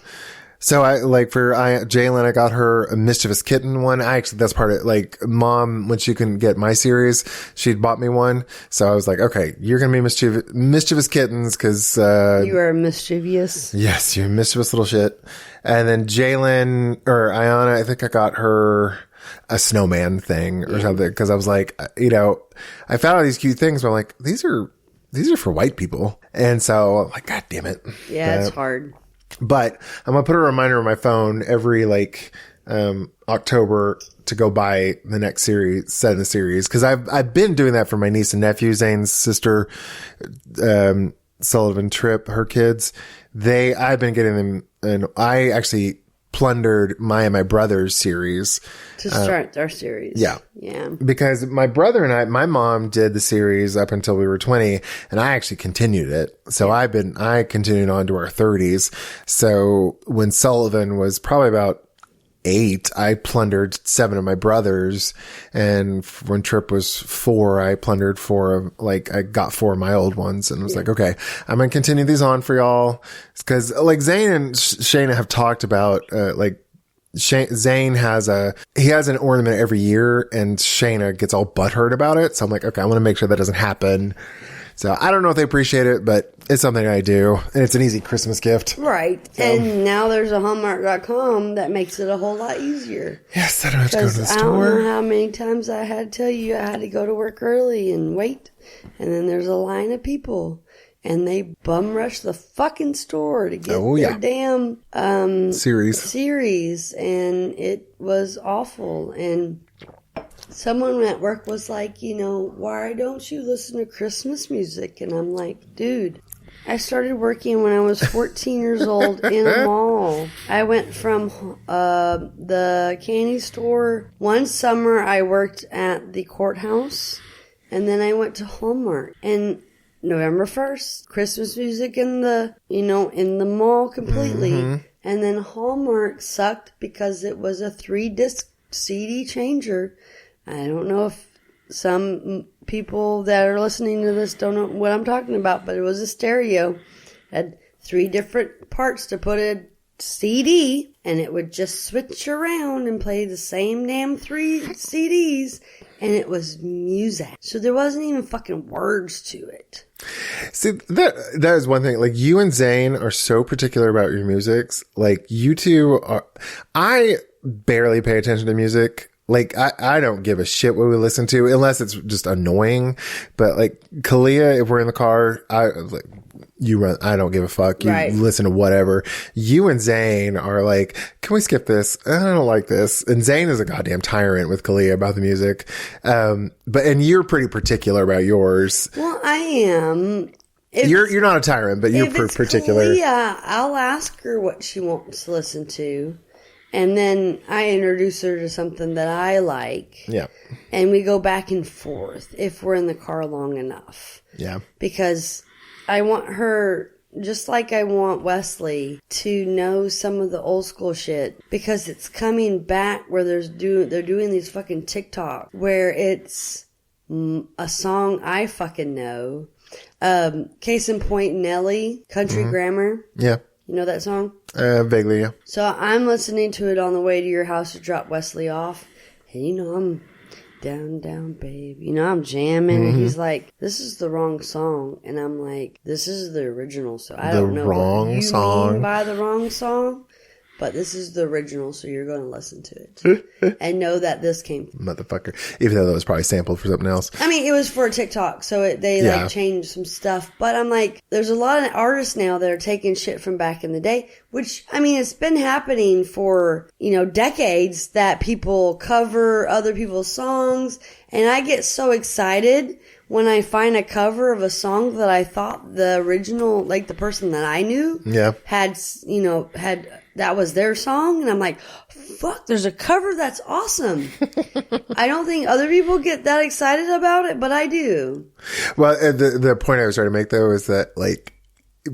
So for Jalen, I got her a Mischievous Kitten one. That's part of it. Mom, when she couldn't get my series, she'd bought me one. So I was like, okay, you're going to be mischievous kittens because, you are mischievous. Yes, you're a mischievous little shit. And then Jalen or Ayana, I think I got her a snowman thing or something. Cause I was like, I found all these cute things, but I'm like, these are for white people. And so I'm like, God damn it. Yeah, it's hard. But I'm going to put a reminder on my phone every October to go buy the next set in the series. Cause I've been doing that for my niece and nephew, Zane's sister, Sullivan Tripp, her kids. I've been getting them, and I actually plundered my brother's series to start our series. Yeah. Yeah. Because my brother and my mom did the series up until we were 20, and I actually continued it. So I continued on to our 30s. So when Sullivan was probably about 8, I plundered 7 of my brothers, and when Tripp was 4, I plundered 4 of I got 4 of my old ones, and I was like, okay, I'm gonna continue these on for y'all, because Zane and Shayna have talked about Zane has an ornament every year, and Shayna gets all butthurt about it. So I'm like, okay, I want to make sure that doesn't happen. So I don't know if they appreciate it, but it's something I do, and it's an easy Christmas gift. Right. So, and now there's a Hallmark.com that makes it a whole lot easier. Yes, I don't have to go to the store. I don't know how many times I had to tell you I had to go to work early and wait, and then there's a line of people, and they bum rush the fucking store to get their damn series, and it was awful. And someone at work was like, why don't you listen to Christmas music? And I'm like, dude, I started working when I was 14 years old in a mall. I went from the candy store. One summer I worked at the courthouse, and then I went to Hallmark. And November 1st, Christmas music in the mall completely. Mm-hmm. And then Hallmark sucked because it was a 3-disc CD changer. I don't know if some people that are listening to this don't know what I'm talking about, but it was a stereo. It had 3 different parts to put a CD, and it would just switch around and play the same damn 3 CDs, and it was music. So there wasn't even fucking words to it. See, that is one thing. You and Zane are so particular about your musics. You two are... I barely pay attention to music. I don't give a shit what we listen to unless it's just annoying. But Kalia, if we're in the car, you run, I don't give a fuck. You listen to whatever. You and Zane are like, can we skip this? I don't like this. And Zane is a goddamn tyrant with Kalia about the music. And you're pretty particular about yours. Well, I am. You're not a tyrant, but you're particular. Kalia, I'll ask her what she wants to listen to. And then I introduce her to something that I like. Yeah. And we go back and forth if we're in the car long enough. Yeah. Because I want her, just like I want Wesley, to know some of the old school shit. Because it's coming back where they're doing these fucking TikTok where it's a song I fucking know. Case in point, Nelly, Country Grammar. Yeah. You know that song? Vaguely, yeah. So I'm listening to it on the way to your house to drop Wesley off. And I'm down, down, babe. I'm jamming. Mm-hmm. And he's like, this is the wrong song. And I'm like, this is the original. So I don't know what you mean by the wrong song. But this is the original, so you're going to listen to it. And know that this came from... Motherfucker. Even though that was probably sampled for something else. I mean, it was for a TikTok, so they changed some stuff. But I'm like, there's a lot of artists now that are taking shit from back in the day, which, I mean, it's been happening for, decades that people cover other people's songs. And I get so excited when I find a cover of a song that I thought the original, like the person that I knew had that was their song. And I'm like, fuck, there's a cover that's awesome. I don't think other people get that excited about it, but I do. Well, the point I was trying to make though is that like,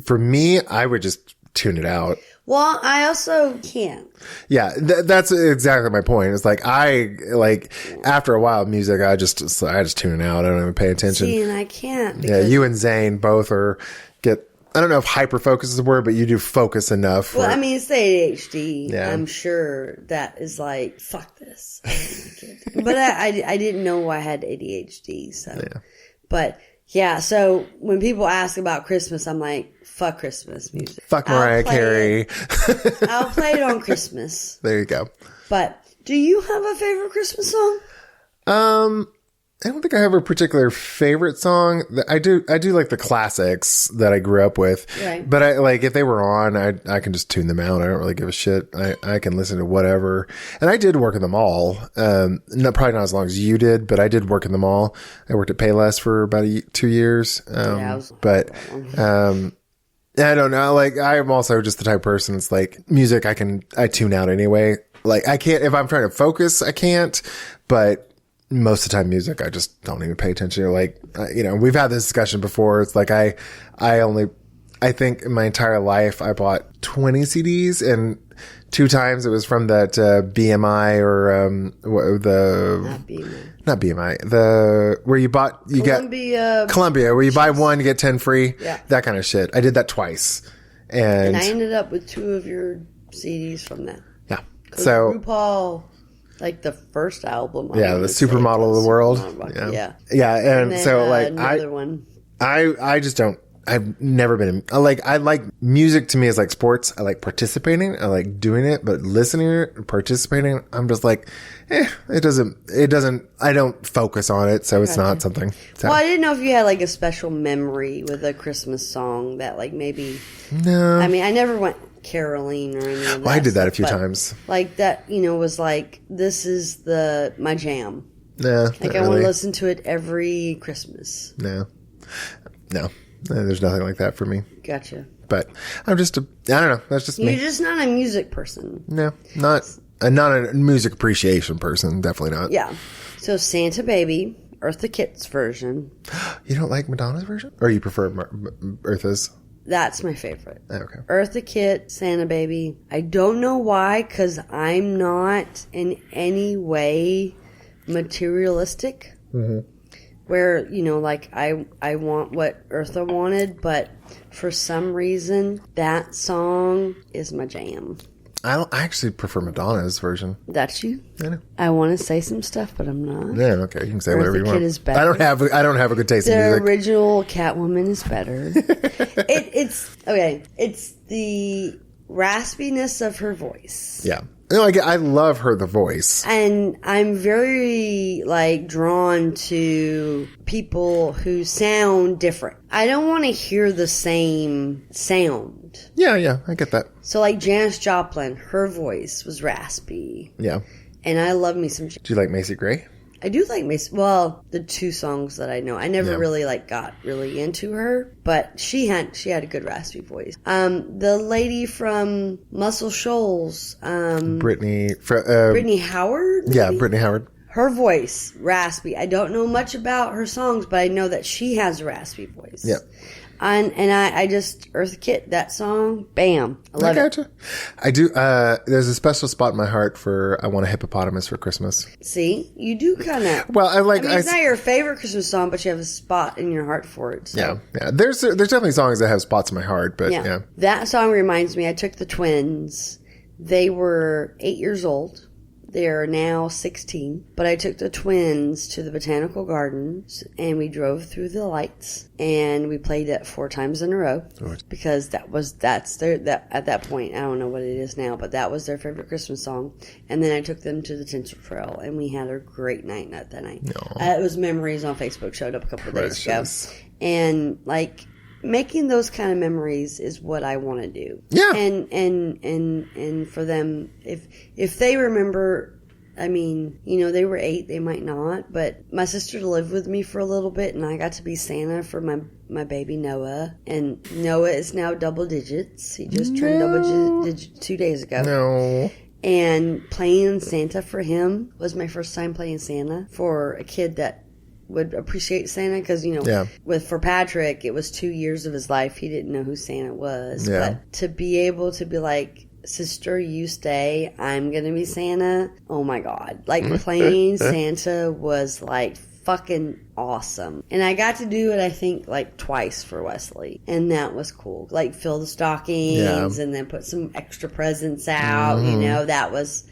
for me, I would just tune it out. Well, I also can't. Yeah, that's exactly my point. It's like after a while, music, I just tune out. I don't even pay attention. See, and I can't. Yeah, you and Zane both I don't know if hyper focus is the word, but you do focus enough. Well, I mean, it's the ADHD. Yeah. I'm sure that is like, fuck this. But I didn't know I had ADHD. So, yeah. But yeah, so when people ask about Christmas, I'm like, fuck Christmas music. Fuck Mariah Carey. I'll play it on Christmas. There you go. But do you have a favorite Christmas song? I don't think I have a particular favorite song. I do like the classics that I grew up with. Right. But if they were on, I can just tune them out. I don't really give a shit. I can listen to whatever. And I did work in them all. Probably not as long as you did, but I did work in them all. I worked at Payless for about 2 years. I don't know. Like, I'm also just the type of person. It's like music. I tune out anyway. Like, I can't, if I'm trying to focus, I can't, but most of the time music, I just don't even pay attention to. Like, we've had this discussion before. It's like, I think in my entire life, I bought 20 CDs and 2 times it was from that, BMI or, not BMI, where you get Columbia, where you buy one, you get 10 free. Yeah. That kind of shit. I did that twice. And I ended up with 2 of your CDs from that. Yeah. So RuPaul, like the first album. Yeah, the supermodel of the world. Yeah. Yeah. And so like, another one. I just don't, I've never been, I like music to me is like sports. I like participating. I like doing it, but listening to it and participating, I'm just like, it doesn't, I don't focus on it. So it's not something. So. Well, I didn't know if you had like a special memory with a Christmas song that like maybe. No. I mean, I never went caroling or anything. Well, I did that a few times. Like that, was like, this is my jam. No. Like I want to listen to it every Christmas. No. There's nothing like that for me. Gotcha. But I'm just I don't know. That's just me. You're just not a music person. No, not a music appreciation person. Definitely not. Yeah. So Santa Baby, Eartha Kitt's version. You don't like Madonna's version? Or you prefer Eartha's? That's my favorite. Okay. Eartha Kitt, Santa Baby. I don't know why, because I'm not in any way materialistic. Mm-hmm. Where, like, I want what Eartha wanted, but for some reason, that song is my jam. I actually prefer Madonna's version. That's you? I know. I want to say some stuff, but I'm not. Yeah, okay. You can say whatever you want. Eartha Kitt is better. I don't have a good taste in music. The original Catwoman is better. It's the raspiness of her voice. Yeah. I love the voice. And I'm very, drawn to people who sound different. I don't want to hear the same sound. Yeah, I get that. So, Janis Joplin, her voice was raspy. Yeah. And I love me some... Do you like Macy Gray? I do like Macy... Well, the 2 songs that I know. I never really, got really into her. But she had a good raspy voice. The lady from Muscle Shoals... Brittany Howard? Maybe? Yeah, Brittany Howard. Her voice, raspy. I don't know much about her songs, but I know that she has a raspy voice. Yeah. And I just, Eartha Kitt, that song, bam. I love it. I do, there's a special spot in my heart for I Want a Hippopotamus for Christmas. See? You do kind of. Well, it's not your favorite Christmas song, but you have a spot in your heart for it. So. Yeah. There's definitely songs that have spots in my heart, but yeah. That song reminds me, I took the twins. They were 8 years old. They are now 16. But I took the twins to the botanical gardens and we drove through the lights and we played it 4 times in a row because that's their at that point, I don't know what it is now, but that was their favorite Christmas song. And then I took them to the Tinsel Trail and we had a great night that night. It was Memories on Facebook, showed up a couple of days ago. And like, making those kind of memories is what I want to do. Yeah. And for them, if they remember, I mean, you know, they were 8, they might not, but my sister lived with me for a little bit and I got to be Santa for my baby Noah. And Noah is now double digits. He just turned double digits 2 days ago. No. And playing Santa for him was my first time playing Santa for a kid that would appreciate Santa because, you know, for Patrick, it was 2 years of his life. He didn't know who Santa was. Yeah. But to be able to be like, sister, you stay, I'm going to be Santa. Oh my God. Like playing Santa was like fucking awesome. And I got to do it, I think, like twice for Wesley. And that was cool. Like fill the stockings and then put some extra presents out. You know, that was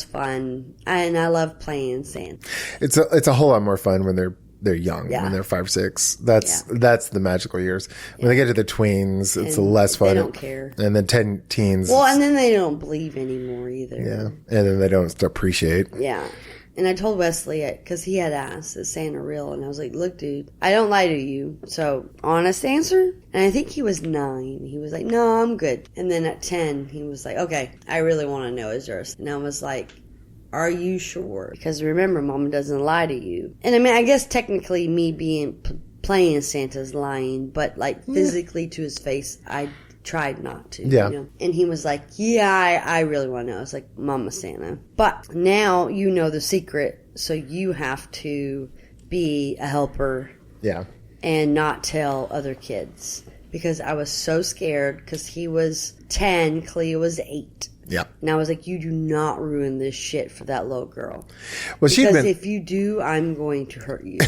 fun, and I love playing Santa. It's a whole lot more fun when they're young. When they're 5, 6. That's the magical years. When they get to the tweens, it's less fun. They don't care. And then teens. Well, and then they don't believe anymore either. Yeah, and then they don't appreciate. Yeah. And I told Wesley, because he had asked, is Santa real? And I was like, look, dude, I don't lie to you. So, honest answer? And I think he was 9. He was like, no, I'm good. And then at 10, he was like, okay, I really want to know, is yours? And I was like, are you sure? Because remember, Mama doesn't lie to you. And I mean, I guess technically me playing Santa's lying, but like physically to his face, I tried not to. Yeah. You know? And he was like, yeah, I really want to know. I was like, Mama Santa. But now you know the secret, so you have to be a helper. Yeah. And not tell other kids. Because I was so scared because he was 10, Clea was 8. Yeah. And I was like, you do not ruin this shit for that little girl. Well, because if you do, I'm going to hurt you.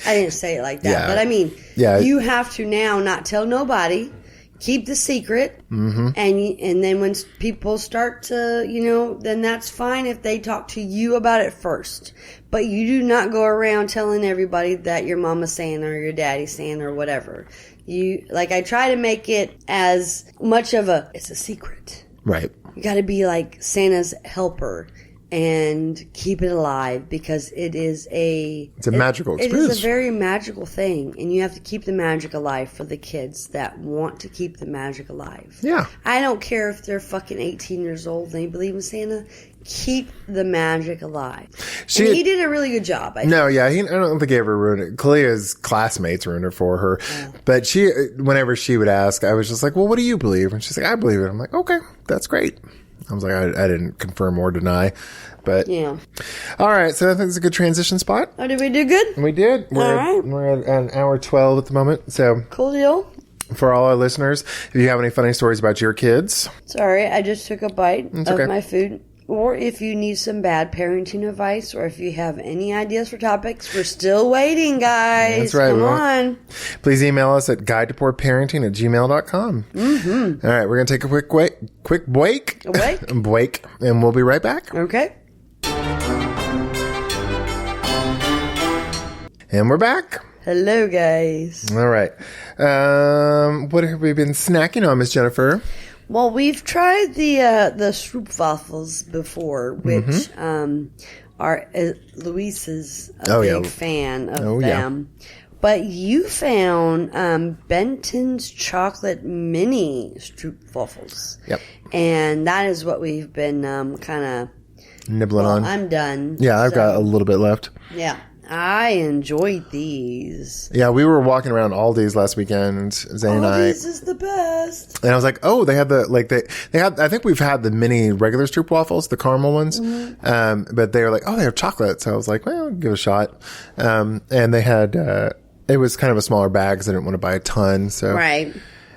I didn't say it like that. But I mean, you have to now not tell nobody. Keep the secret, and then when people start to, you know, then that's fine if they talk to you about it first. But you do not go around telling everybody that your mama's Santa or your daddy's Santa or whatever. I try to make it as much of it's a secret. Right. You got to be like Santa's helper and keep it alive because it's a magical experience. It is a very magical thing, and you have to keep the magic alive for the kids that want to keep the magic alive. Yeah. I don't care if they're fucking 18 years old and they believe in Santa. Keep the magic alive. He did a really good job. I don't think he ever ruined it. Clea's classmates ruined it for her. Yeah. But whenever she would ask, I was just like, well, what do you believe? And she's like, I believe it. I'm like, okay, that's great. I was like, I didn't confirm or deny, but yeah. All right, so I think it's a good transition spot. Oh, did we do good? We did. We're at an hour 12 at the moment, so cool deal. For all our listeners, if you have any funny stories about your kids, sorry, I just took a bite of my food. Or if you need some bad parenting advice, or if you have any ideas for topics, we're still waiting, guys. That's right. Come on. Please email us at guidetopoorparenting@gmail.com. Mm-hmm. All right, we're going to take a quick break. Break, and we'll be right back. Okay. And we're back. Hello, guys. All right. What have we been snacking on, Miss Jennifer? Well, we've tried the Stroopwaffles before, which Luis is a big fan of them. Yeah. But you found Benton's chocolate mini Stroopwaffles. Yep. And that is what we've been kind of nibbling on. I'm done. Yeah, I've got a little bit left. Yeah. I enjoyed these. Yeah, we were walking around Aldi's last weekend, Zane and I. Aldi's is the best. And I was like, oh, they had they had, I think we've had the mini regular Stroopwaffles, the caramel ones. Mm-hmm. But they were like, oh, they have chocolate. So I was like, well, I'll give it a shot. And they had, it was kind of a smaller bag because I didn't want to buy a ton. So. Right.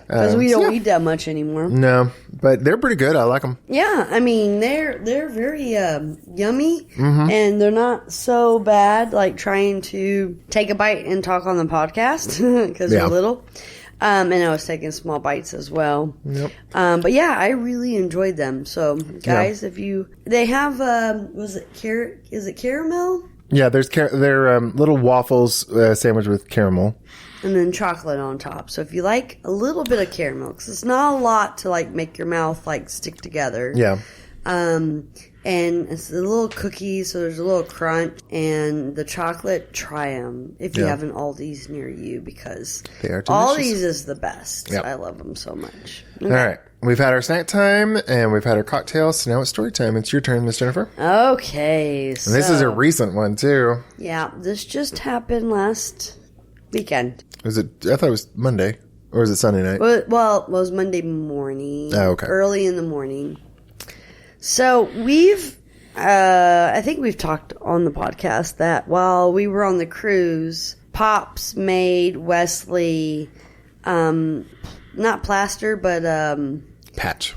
Because we don't eat that much anymore. No, but they're pretty good. I like them. Yeah, I mean, they're very yummy, and they're not so bad, like trying to take a bite and talk on the podcast, because we're little. And I was taking small bites as well. Yep. But yeah, I really enjoyed them. So guys, if they have, is it caramel? Yeah, they're little waffles sandwiched with caramel. And then chocolate on top. So if you like a little bit of caramel, because it's not a lot to like make your mouth like stick together. Yeah. And it's a little cookie, so there's a little crunch. And the chocolate, try them if you have an Aldi's near you, because they are delicious. Aldi's is the best. Yep. I love them so much. Okay. All right. We've had our snack time, and we've had our cocktails, so now it's story time. It's your turn, Miss Jennifer. Okay. And this is a recent one, too. Yeah, this just happened last weekend. I thought it was Monday, or was it Sunday night? Well, it was Monday morning. Oh, okay. Early in the morning. So I think we've talked on the podcast that while we were on the cruise, Pops made Wesley, not plaster, but patch,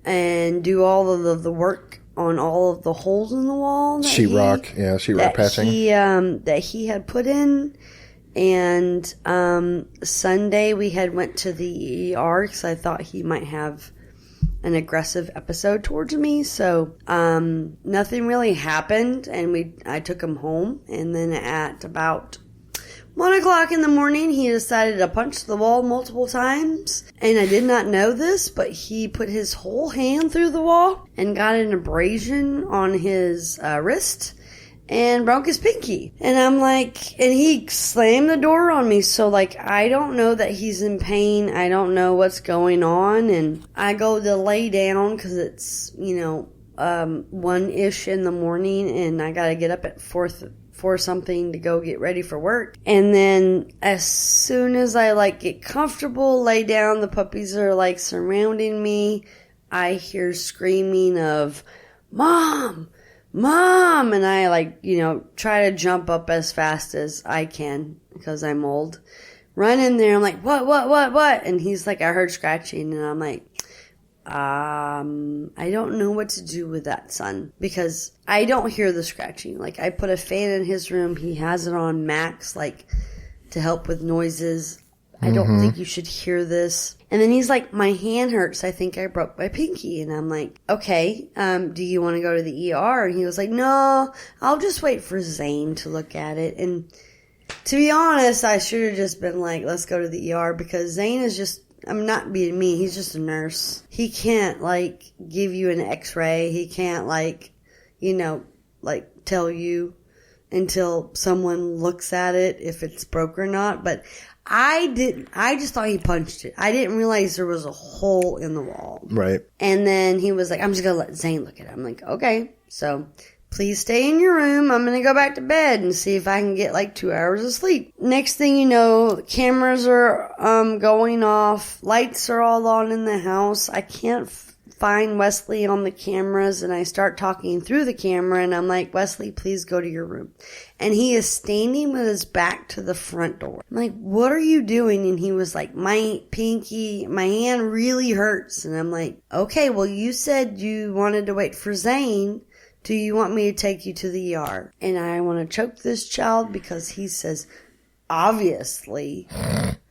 and do all of the work on all of the holes in the wall. Sheetrock patching. That he had put in. And Sunday we had went to the ER because I thought he might have an aggressive episode towards me. So nothing really happened, and I took him home. And then at about 1 o'clock in the morning, he decided to punch the wall multiple times. And I did not know this, but he put his whole hand through the wall and got an abrasion on his wrist. And broke his pinky. And I'm like, and he slammed the door on me. So like, I don't know that he's in pain. I don't know what's going on. And I go to lay down because it's, 1-ish in the morning. And I got to get up at 4 something to go get ready for work. And then as soon as I get comfortable, lay down, the puppies are surrounding me. I hear screaming of, Mom! Mom! And I try to jump up as fast as I can because I'm old. Run in there. I'm like, what? And he's like, I heard scratching. And I'm like, I don't know what to do with that, son, because I don't hear the scratching. I put a fan in his room. He has it on max, to help with noises. I don't think you should hear this. And then he's like, my hand hurts. I think I broke my pinky. And I'm like, okay, do you want to go to the ER? And he was like, no, I'll just wait for Zane to look at it. And to be honest, I should have just been like, let's go to the ER, because Zane is just, I'm not being mean. He's just a nurse. He can't give you an x-ray. He can't tell you until someone looks at it if it's broke or not. But I just thought he punched it. I didn't realize there was a hole in the wall. Right. And then he was like, I'm just going to let Zane look at it. I'm like, okay. So please stay in your room. I'm going to go back to bed and see if I can get 2 hours of sleep. Next thing you know, cameras are going off. Lights are all on in the house. I can't find Wesley on the cameras, and I start talking through the camera, and I'm like, Wesley, please go to your room. And he is standing with his back to the front door. I'm like, what are you doing? And he was like, my pinky, my hand really hurts. And I'm like, okay, well, you said you wanted to wait for Zane. Do you want me to take you to the ER? And I want to choke this child because he says, obviously,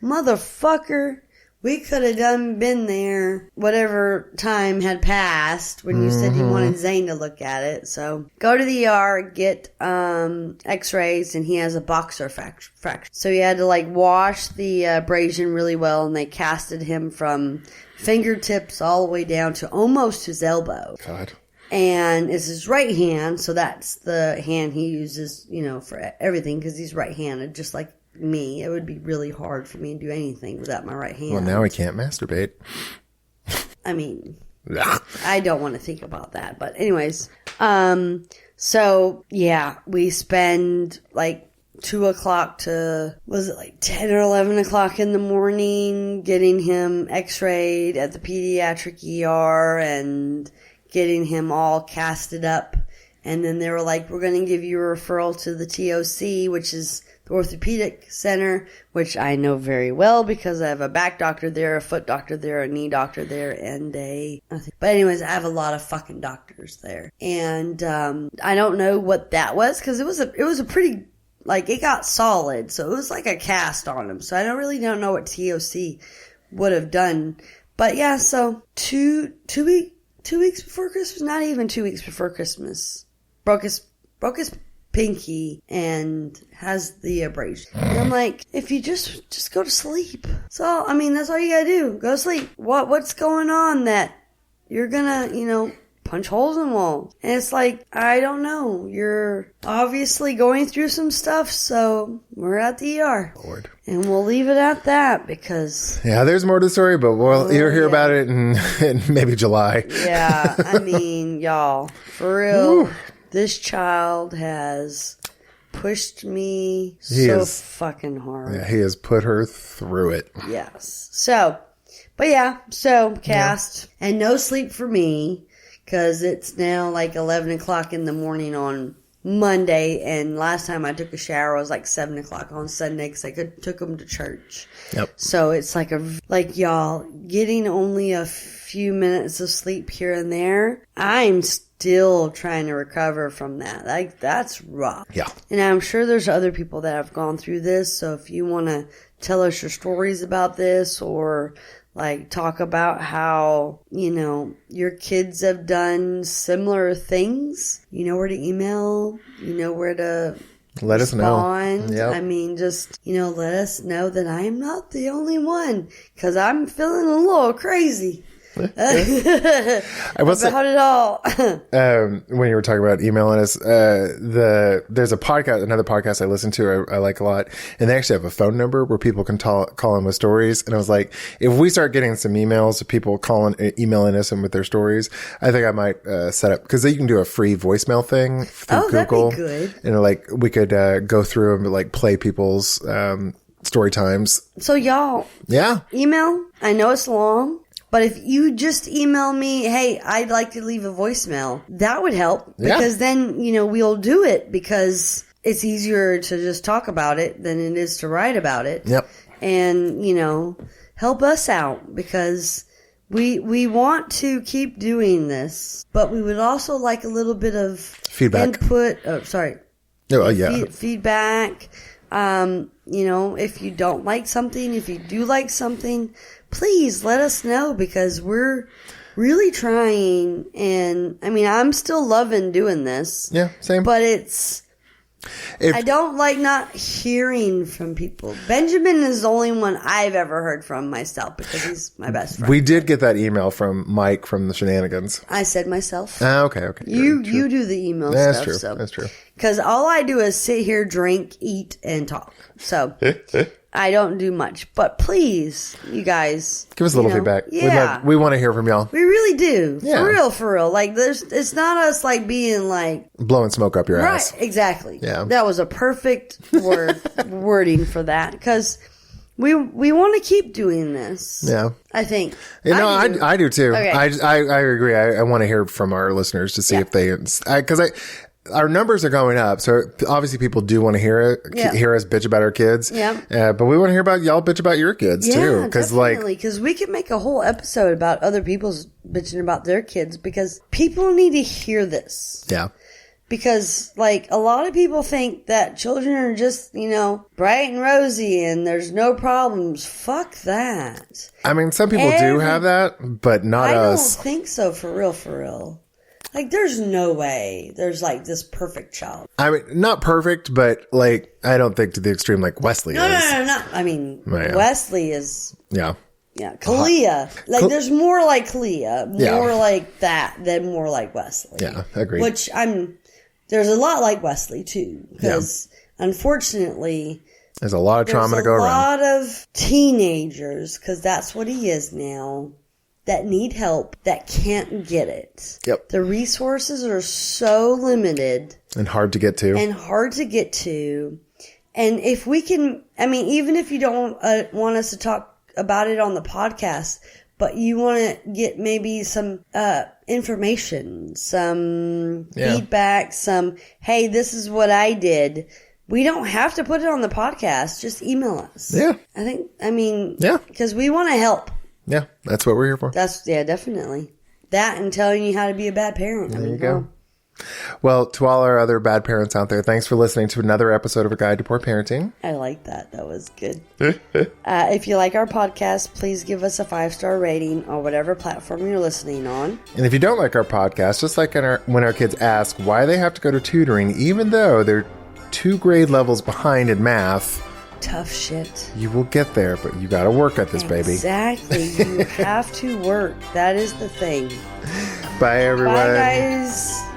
motherfucker. We could have been there whatever time had passed when you said you wanted Zane to look at it. So go to the ER, get x-rays, and he has a boxer fracture. So he had to wash the abrasion really well, and they casted him from fingertips all the way down to almost his elbow. God. And it's his right hand, so that's the hand he uses, for everything, because he's right-handed, just like me. It would be really hard for me to do anything without my right hand. Well, now I can't masturbate. I mean, I don't want to think about that. But anyways, so yeah, we spend 2 o'clock to, was it 10 or 11 o'clock in the morning getting him x-rayed at the pediatric ER and getting him all casted up. And then they were like, we're going to give you a referral to the TOC, which is the orthopedic center, which I know very well because I have a back doctor there, a foot doctor there, a knee doctor there, and but anyways, I have a lot of fucking doctors there. And I don't know what that was, because it was a pretty like, it got solid. So it was like a cast on him. So I don't know what TOC would have done. But yeah, so two weeks before Christmas, not even 2 weeks before Christmas, broke his pinky and has the abrasion. And I'm like, if you just go to sleep. So, I mean, that's all you gotta do. Go to sleep. What's going on that you're gonna, punch holes in walls? And it's like, I don't know. You're obviously going through some stuff, so we're at the ER. Lord. And we'll leave it at that because... Yeah, there's more to the story, but you'll hear about it in maybe July. Yeah, I mean, y'all, for real, Woo. This child has pushed me fucking hard. Yeah, he has put her through it. Yes. So cast, and no sleep for me. Because it's now like 11 o'clock in the morning on Monday. And last time I took a shower was like 7 o'clock on Sunday because I took them to church. Yep. So it's like y'all, getting only a few minutes of sleep here and there. I'm still trying to recover from that. Like, that's rough. Yeah. And I'm sure there's other people that have gone through this. So if you want to tell us your stories about this or... like, talk about how, your kids have done similar things. You know where to email. You know where to let respond. Us know. Yep. I mean, just, let us know that I am not the only one. Because I'm feeling a little crazy. About it all. When you were talking about emailing us, there's another podcast I listen to, I like a lot, and they actually have a phone number where people can call in with stories. And I was like, if we start getting some emails of people emailing us and with their stories, I think I might set up, because you can do a free voicemail thing through Google. That'd be good. And like we could go through and like play people's story times. So y'all, email. I know it's long. But if you just email me, hey, I'd like to leave a voicemail, that would help. Because then, we'll do it because it's easier to just talk about it than it is to write about it. Yep. And, help us out because we want to keep doing this, but we would also like a little bit of feedback. Input. Feedback. If you don't like something, if you do like something, please let us know because we're really trying. And I mean, I'm still loving doing this. Yeah, same. But I don't like not hearing from people. Benjamin is the only one I've ever heard from myself because he's my best friend. We did get that email from Mike from the Shenanigans. I said myself. Okay. You do the email stuff. That's true. Because all I do is sit here, drink, eat, and talk. So I don't do much. But please, you guys. Give us a little feedback. Yeah. We want to hear from y'all. We really do. Yeah. For real. Like, it's not us like being like. Blowing smoke up your ass. Right, exactly. Yeah. That was a perfect wording for that. Because we want to keep doing this. Yeah. I think. I do too. Okay. I agree. I want to hear from our listeners to see if they, because our numbers are going up, so obviously people do want to hear us bitch about our kids. Yeah. But we want to hear about y'all bitch about your kids too, because we could make a whole episode about other people's bitching about their kids because people need to hear this. Yeah. Because a lot of people think that children are just bright and rosy and there's no problems. Fuck that. I mean, some people do have that, but not us. I don't think so. For real. Like, there's no way there's, this perfect child. I mean, not perfect, but, I don't think to the extreme like Wesley is. No. I mean, Wesley is... Yeah. Yeah. Kalia. There's more like Kalia. More like that than more like Wesley. Yeah, agreed. Which there's a lot like Wesley, too. Because, unfortunately... There's a lot of trauma to go around. There's a lot of teenagers, because that's what he is now, that need help, that can't get it. Yep. The resources are so limited. And hard to get to. And if we can, even if you don't want us to talk about it on the podcast, but you want to get maybe some information, some feedback, hey, this is what I did. We don't have to put it on the podcast. Just email us. Yeah. Because we want to help. Yeah, that's what we're here for. Definitely. That and telling you how to be a bad parent. There you go. Well, to all our other bad parents out there, thanks for listening to another episode of A Guide to Poor Parenting. I like that. That was good. If you like our podcast, please give us a 5-star rating on whatever platform you're listening on. And if you don't like our podcast, just like when our kids ask why they have to go to tutoring, even though they're 2 grade levels behind in math. Tough shit. You will get there, but you got to work at this, baby. Exactly. You have to work. That is the thing. Bye, everyone. Bye, guys.